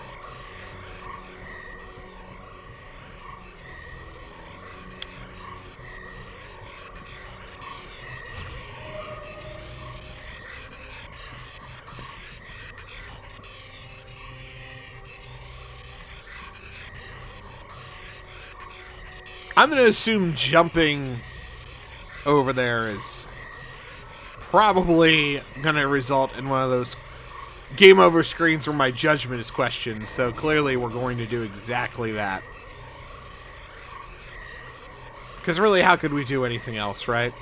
I'm going to assume jumping over there is probably going to result in one of those game over screens where my judgment is questioned. So clearly we're going to do exactly that. Because really, how could we do anything else, right?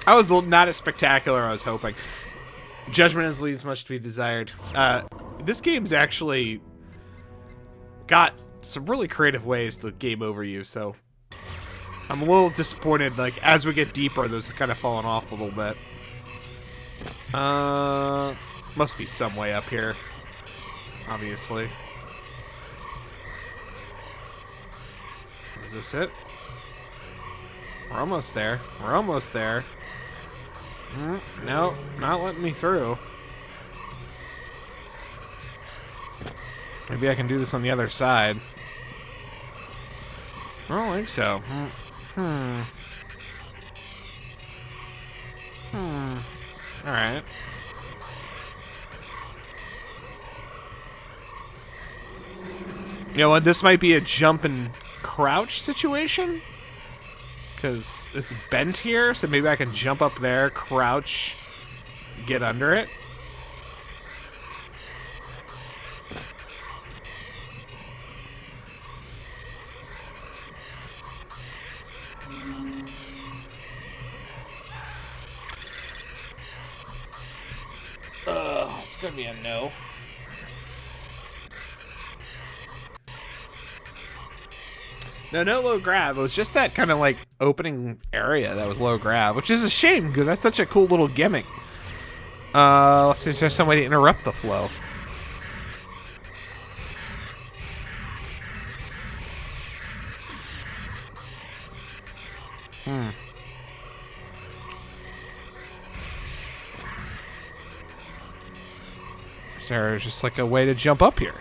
I was not as spectacular as I was hoping. Judgment is leaves much to be desired. This game's actually got some really creative ways to game over you, so I'm a little disappointed, like, as we get deeper, those have kind of fallen off a little bit. Must be some way up here, obviously. Is this it? We're almost there. We're almost there. No, not letting me through. Maybe I can do this on the other side. I don't think so. Alright. You know what? This might be a jump and crouch situation. Because it's bent here, so maybe I can jump up there, crouch, get under it. It's gonna be a no. No low grab. It was just that kind of like opening area that was low grab, which is a shame because that's such a cool little gimmick. Let's see if there's some way to interrupt the flow. Is there just like a way to jump up here?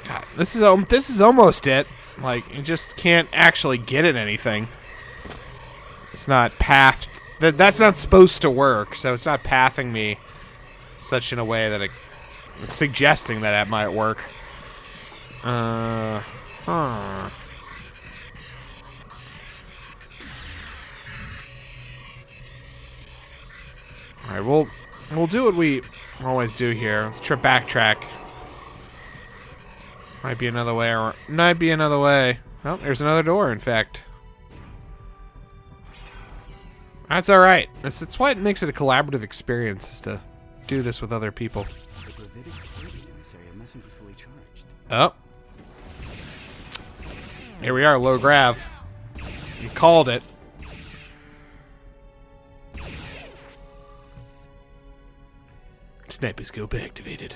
God, this is almost it. Like, you just can't actually get at anything. It's not pathed. That's not supposed to work, so it's not pathing me such in a way that it's suggesting that it might work. Alright, we'll do what we always do here. Let's try backtrack. Might be another way, or might be another way. Oh, there's another door, in fact. That's alright. It's why it makes it a collaborative experience, is to do this with other people. The gravitic clothing in this area mustn't be fully charged. Oh. Here we are, low grav. You called it. Sniper scope activated.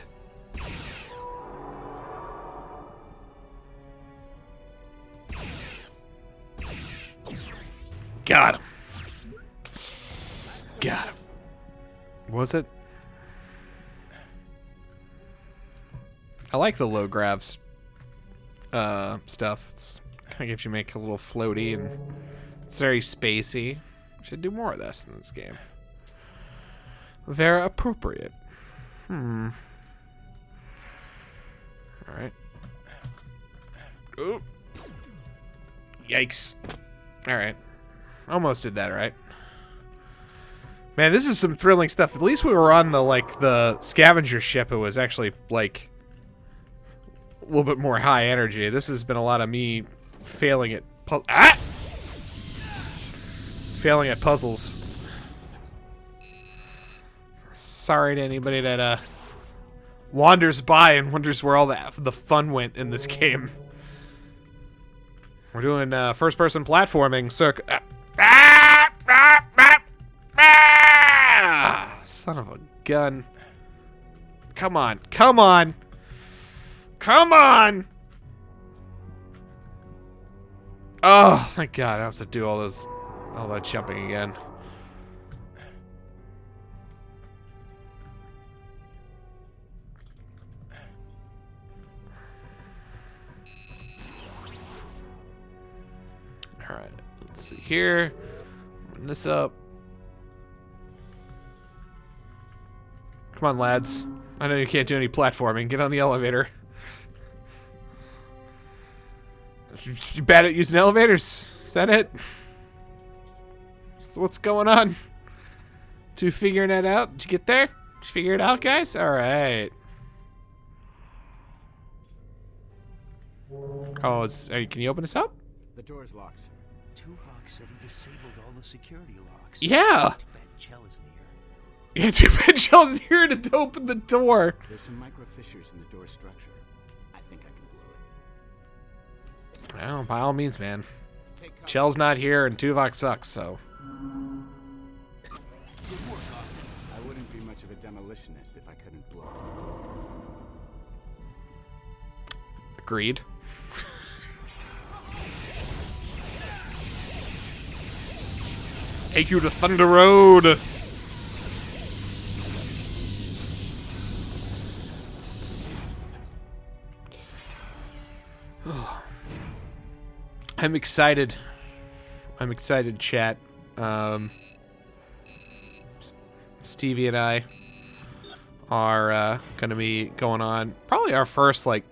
Got him. Got him. Was it? I like the low gravs stuff. It's kind of gives you make a little floaty and it's very spacey. Should do more of this in this game. Very appropriate. All right. Ooh. Yikes. All right. Almost did that, right? Man, this is some thrilling stuff. At least we were on the scavenger ship. It was actually like a little bit more high energy. This has been a lot of me failing at failing at puzzles. Sorry to anybody that wanders by and wonders where all the fun went in this game. We're doing first-person platforming. Son of a gun. Come on. Come on. Come on. Oh, thank God. I don't have to do all that jumping again. All right. Let's see here. Open this up. Come on, lads. I know you can't do any platforming. Get on the elevator. You bad at using elevators? Is that it? What's going on? To figuring that out? Did you get there? Did you figure it out, guys? Alright. Oh, can you open this up? The door's locked, sir. Tuvok said he disabled all the security locks. Yeah. Too bad Chell isn't here. Yeah, too bad Chell's here to open the door. There's some micro fissures in the door structure. I think I can blow Well, by all means, man. Chell's not here and Tuvok sucks, so. Good work, Austin. I wouldn't be much of a demolitionist if I couldn't blow. Agreed. Take you to Thunder Road. I'm excited. I'm excited, chat. Stevie and I are going to be going on probably our first, like,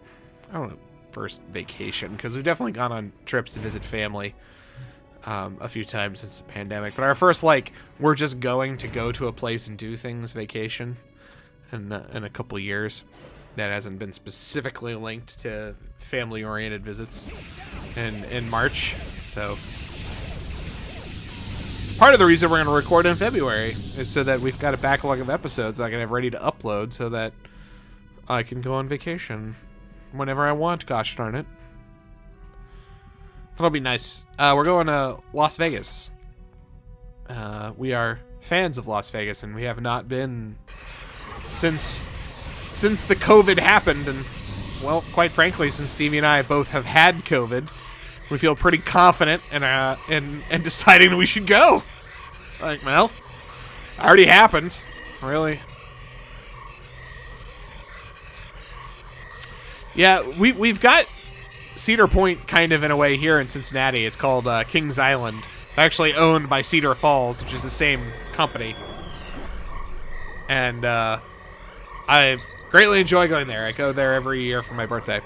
I don't know, first vacation, because we've definitely gone on trips to visit family a few times since the pandemic. But our first, like, we're just going to go to a place and do things vacation in a couple years. That hasn't been specifically linked to family-oriented visits in March. So part of the reason we're going to record in February is so that we've got a backlog of episodes I can have ready to upload so that I can go on vacation whenever I want, gosh darn it. That'll be nice. We're going to Las Vegas. We are fans of Las Vegas, and we have not been since the COVID happened, and, well, quite frankly, since Stevie and I both have had COVID, we feel pretty confident in deciding that we should go. Like, well, already happened, really. Yeah, we've got Cedar Point kind of in a way here in Cincinnati. It's called Kings Island, actually owned by Cedar Falls, which is the same company. And I greatly enjoy going there. I go there every year for my birthday.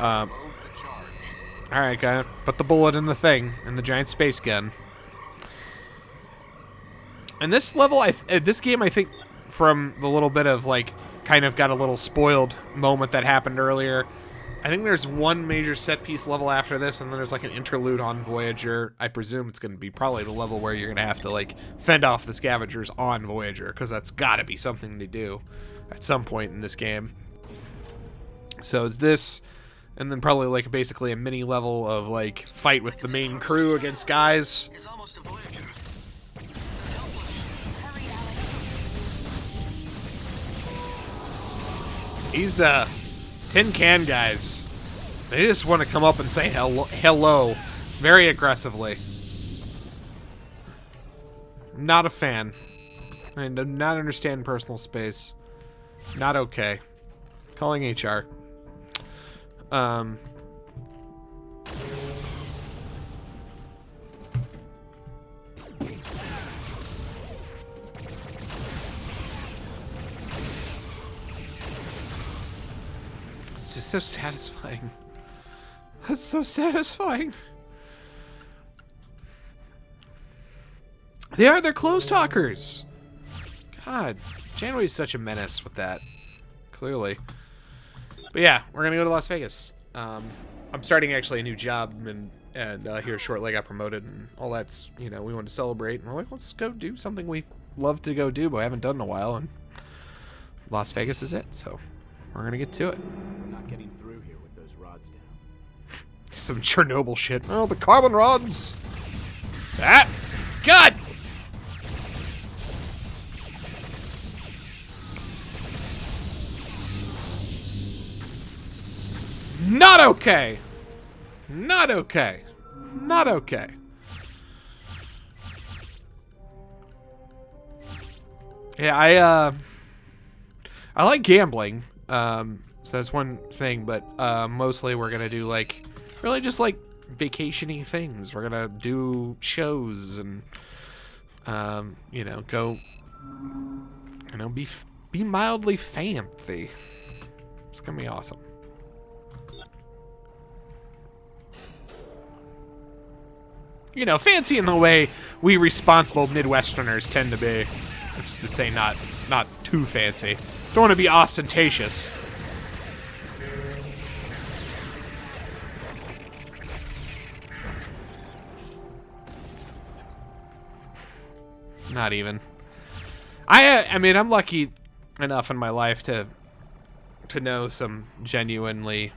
Alright, gotta put the bullet in the thing, in the giant space gun. And this level, this game, I think, from the little bit of, like, kind of got a little spoiled moment that happened earlier, I think there's one major set-piece level after this, and then there's, like, an interlude on Voyager. I presume it's going to be probably the level where you're going to have to, like, fend off the scavengers on Voyager, because that's got to be something to do at some point in this game. So it's this, and then probably, like, basically a mini level of, like, fight with the main crew against guys. It's almost a Voyager. These, tin can guys, they just want to come up and say hello very aggressively. Not a fan. I do not understand personal space. Not okay. Calling HR. It's just so satisfying. That's so satisfying. They're close talkers. God, Janeway's such a menace with that. Clearly. But yeah, we're gonna go to Las Vegas. I'm starting actually a new job, and here shortly I got promoted, and all that's, you know, we want to celebrate, and we're like, let's go do something we love to go do, but I haven't done in a while, and Las Vegas is it. So we're gonna get to it. We're not getting through here with those rods down. Some Chernobyl shit. Oh, the carbon rods. That. God. Not okay. Not okay. Not okay. Yeah, I like gambling. So that's one thing, but mostly we're gonna do, like, really just like vacation-y things. We're gonna do shows and you know, go, you know, be mildly fancy. It's gonna be awesome. You know, fancy in the way we responsible Midwesterners tend to be. Which is to say, not too fancy. Don't want to be ostentatious. Not even. I mean, I'm lucky enough in my life to know some genuinely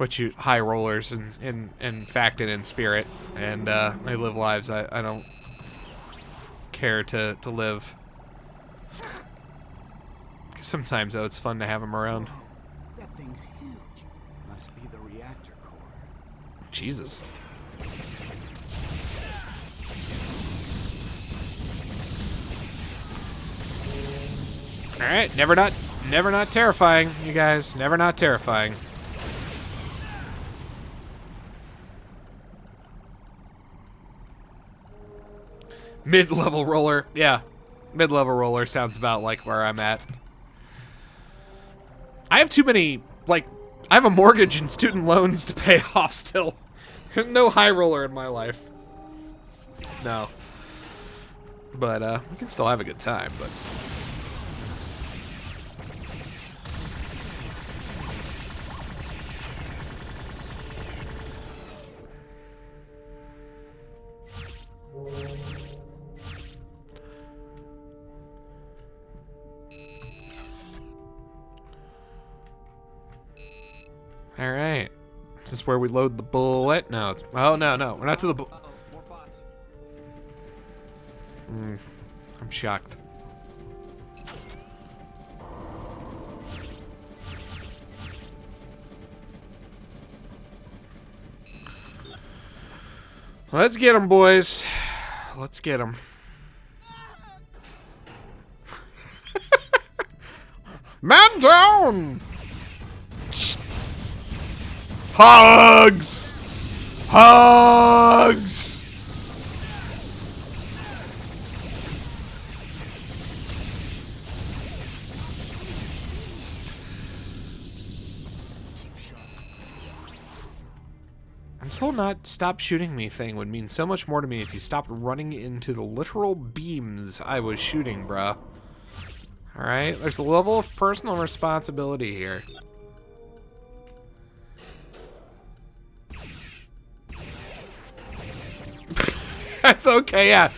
what you high rollers in fact and in spirit, and they live lives I don't care to live. Sometimes though it's fun to have them around. That thing's huge. Must be the reactor core. Jesus. All right, never not terrifying, you guys. Never not terrifying. Mid-level roller, yeah. Mid-level roller sounds about like where I'm at. I have too many, like, I have a mortgage and student loans to pay off still. No high roller in my life. No. But, we can still have a good time, but... All right. Is this where we load the bullet? No. It's, oh, no. We're not to the bullet. More bots. I'm shocked. Let's get them, boys. Let's get them. Man down! Hugs! Hugs! I'm told not stop shooting me thing would mean so much more to me if you stopped running into the literal beams I was shooting, bruh. Alright, there's a level of personal responsibility here. That's okay, yeah.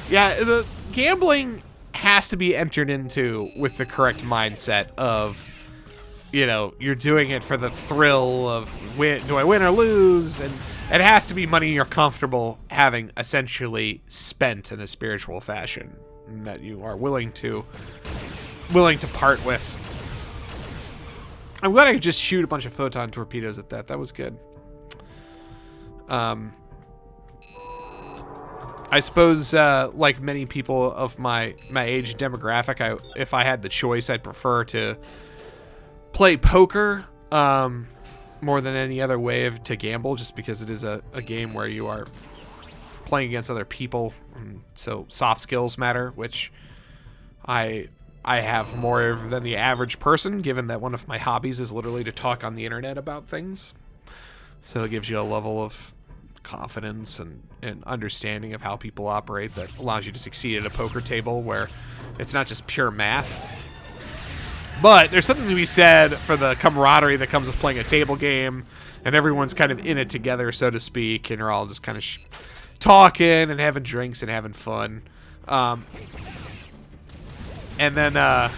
Yeah, the gambling has to be entered into with the correct mindset of, you know, you're doing it for the thrill of, do I win or lose? And it has to be money you're comfortable having essentially spent in a spiritual fashion, and that you are willing to part with. I'm glad I could just shoot a bunch of photon torpedoes at that. That was good. I suppose, like many people of my age demographic, if I had the choice, I'd prefer to play poker more than any other way to gamble, just because it is a game where you are playing against other people, so soft skills matter, which I have more than the average person, given that one of my hobbies is literally to talk on the internet about things. So it gives you a level of confidence and understanding of how people operate that allows you to succeed at a poker table where it's not just pure math. But there's something to be said for the camaraderie that comes with playing a table game, and everyone's kind of in it together, so to speak, and you're all just kind of talking and having drinks and having fun. And then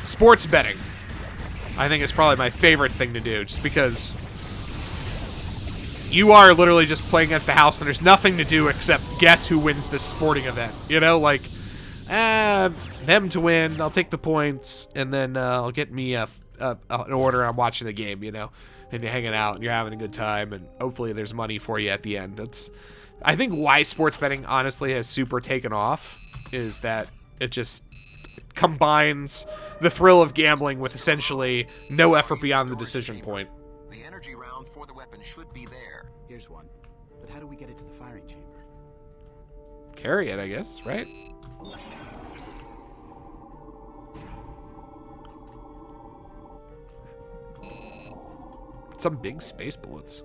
sports betting, I think, is probably my favorite thing to do, just because you are literally just playing against a house and there's nothing to do except guess who wins this sporting event. You know, like, them to win, I'll take the points, and then I'll get me an order. I'm watching the game, you know, and you're hanging out and you're having a good time, and hopefully there's money for you at the end. That's, I think, why sports betting honestly has super taken off, is that it just combines the thrill of gambling with essentially no effort beyond the decision point. The energy rounds for the weapon should be there. Here's one. But how do we get it to the firing chamber? Carry it, I guess, right? Some big space bullets.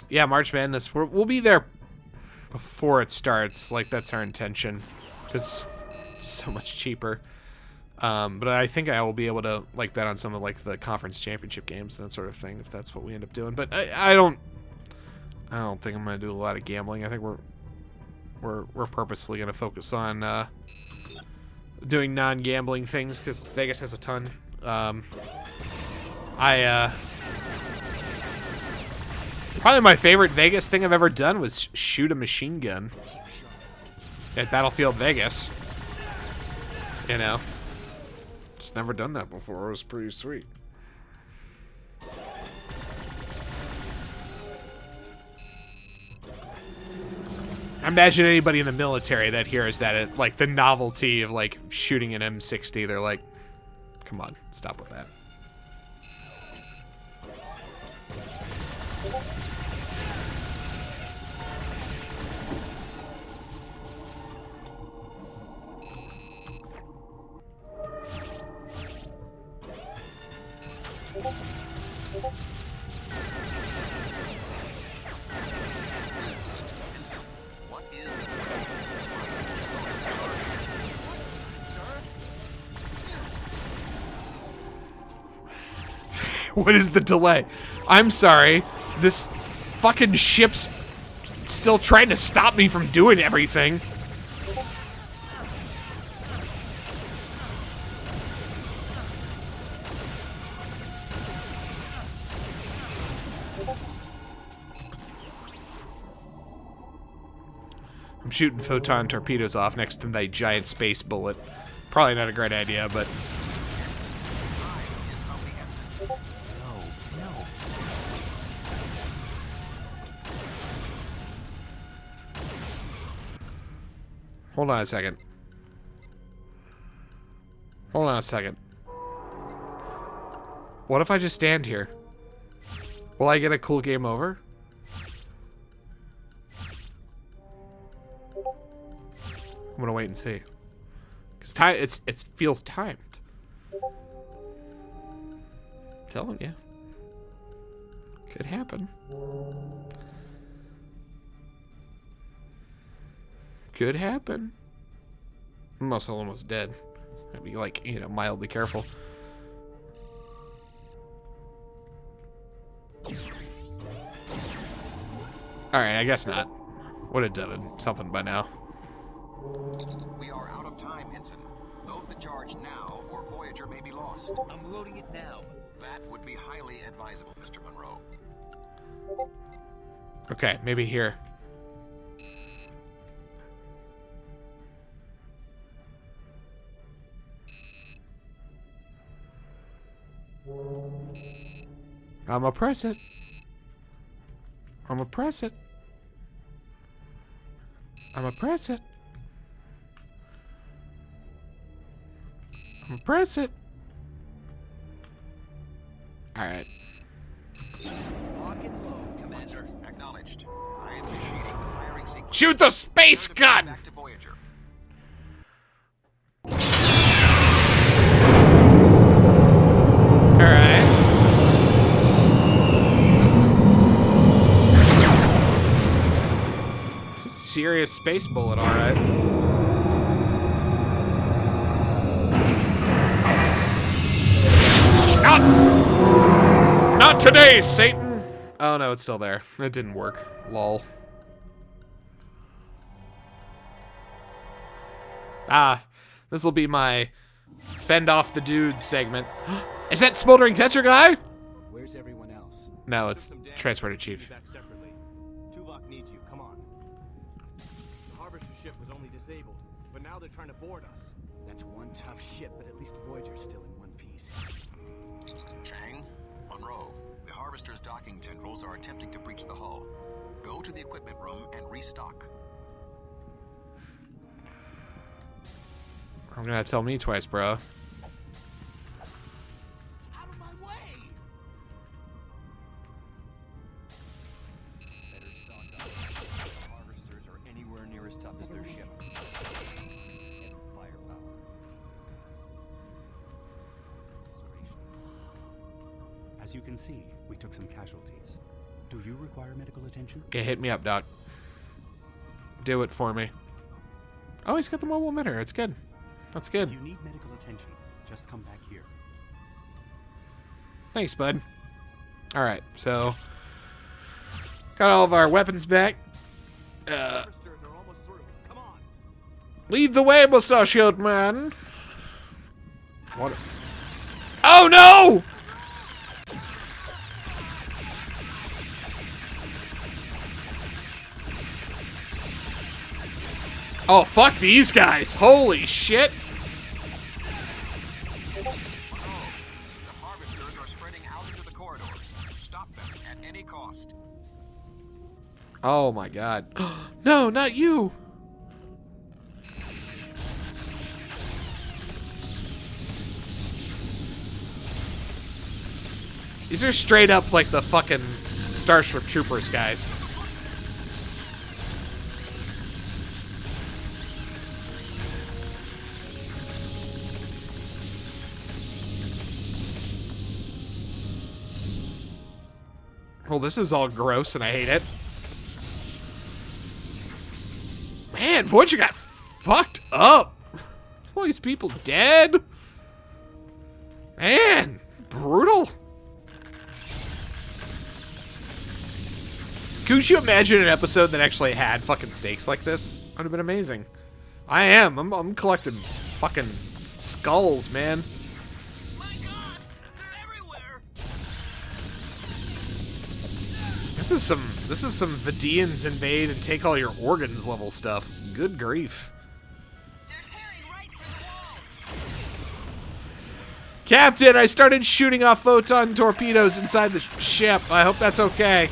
Yeah, March Madness. We'll be there before it starts. Like, that's our intention, because it's so much cheaper. But I think I will be able to like bet on some of like the conference championship games and that sort of thing if that's what we end up doing. But I don't think I'm gonna do a lot of gambling. I think we're purposely gonna focus on doing non-gambling things because Vegas has a ton. Probably my favorite Vegas thing I've ever done was shoot a machine gun at Battlefield Vegas. You know, just never done that before. It was pretty sweet. I imagine anybody in the military that hears that, like the novelty of like shooting an M60, they're like, "Come on, stop with that." What is the delay? I'm sorry. This fucking ship's still trying to stop me from doing everything. I'm shooting photon torpedoes off next to that giant space bullet. Probably not a great idea, but... Hold on a second. Hold on a second. What if I just stand here? Will I get a cool game over? I'm gonna wait and see. Cause it feels timed. Telling you. Could happen. Could happen. I'm also almost dead. I'd be like, you know, mildly careful. Alright, I guess not. Would have done something by now. We are out of time, Ensign. Load the charge now, or Voyager may be lost. I'm loading it now. That would be highly advisable, Mr. Monroe. Okay, maybe here. I'ma press it. I'ma press it. I'ma press it. I'ma press it. Alright. Lock and load, Commander. Acknowledged. I am initiating the firing sequence. Shoot the space gun! Back to Voyager. Alright. It's a serious space bullet, alright. Not today, Satan! Oh no, it's still there. It didn't work. Lol. Ah, this will be my fend off the dudes segment. Is that Smoldering Catcher guy? Where's everyone else? No, it's Transporter Chief. Back separately. Tuvok needs you. Come on. The Harvester ship was only disabled, but now they're trying to board us. That's one tough ship, but at least Voyager's still in one piece. Chang, Monroe, the Harvester's docking tendrils are attempting to breach the hull. Go to the equipment room and restock. I'm gonna tell me twice, bro. Out of my way! Better stock up. The Harvesters are anywhere near as tough as their ship. And firepower. As you can see, we took some casualties. Do you require medical attention? Yeah, hit me up, Doc. Do it for me. Oh, he's got the mobile emitter. It's good. That's good. If you need medical attention, Just come back here. Thanks, bud. All right, so got all of our weapons back. Harvesters are almost through. Come on. Lead the way, mustachioed man. What? Oh no! Oh, fuck these guys. Holy shit. The harvesters are spreading out into the corridors. Stop them at any cost. Oh my god. No, not you. These are straight up like the fucking Starship Troopers guys. Well, this is all gross and I hate it. Man, Voyager got fucked up. All these people dead. Man, brutal. Could you imagine an episode that actually had fucking stakes like this? Would have been amazing. I am. I'm collecting fucking skulls, man. This is some Vidians invade and take all your organs level stuff. Good grief. Captain, I started shooting off photon torpedoes inside the ship. I hope that's okay.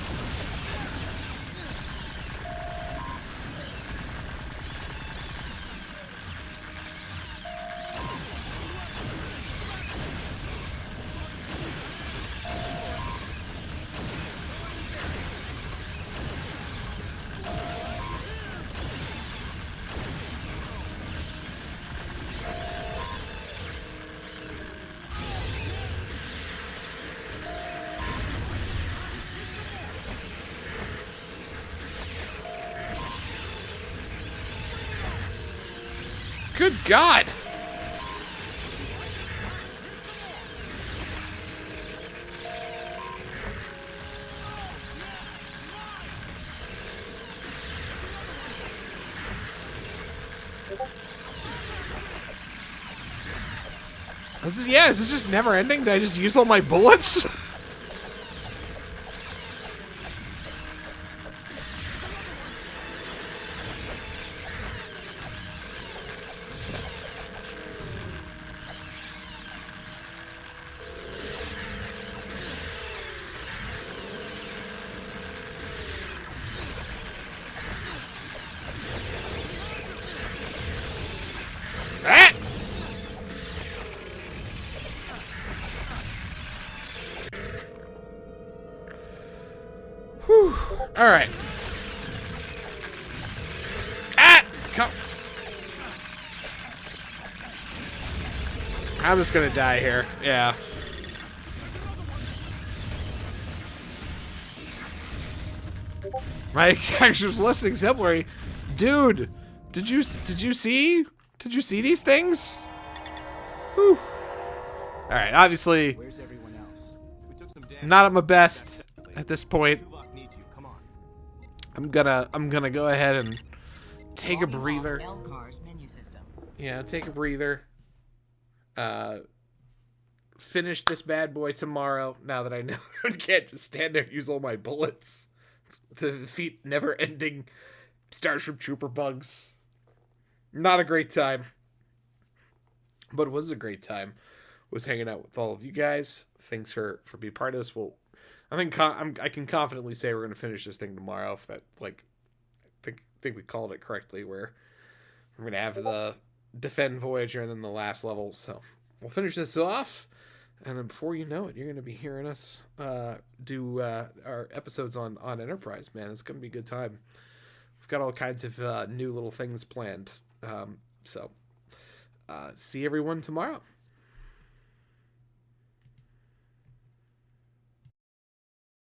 Good God! Is this just never ending? Did I just use all my bullets? Ah! Whew. All right. Ah! Come. I'm just gonna die here. Yeah. My action was less exemplary. Dude, did you see? Did you see these things? Whew. All right, obviously Where's everyone else? We took some damage. not at my best at this point. Tuvok needs you. Come on. I'm gonna go ahead and take a breather. Elcar's menu system. Yeah, take a breather. Finish this bad boy tomorrow. Now that I know I can't just stand there and use all my bullets to defeat never-ending Starship Trooper bugs. Not a great time, but it was a great time. Was hanging out with all of you guys. Thanks for being part of this. Well, I think I can confidently say we're gonna finish this thing tomorrow. If that I think we called it correctly. Where we're gonna have the defend Voyager and then the last level. So we'll finish this off, and then before you know it, you're gonna be hearing us do our episodes on Enterprise. Man, it's gonna be a good time. We've got all kinds of new little things planned. So see everyone tomorrow.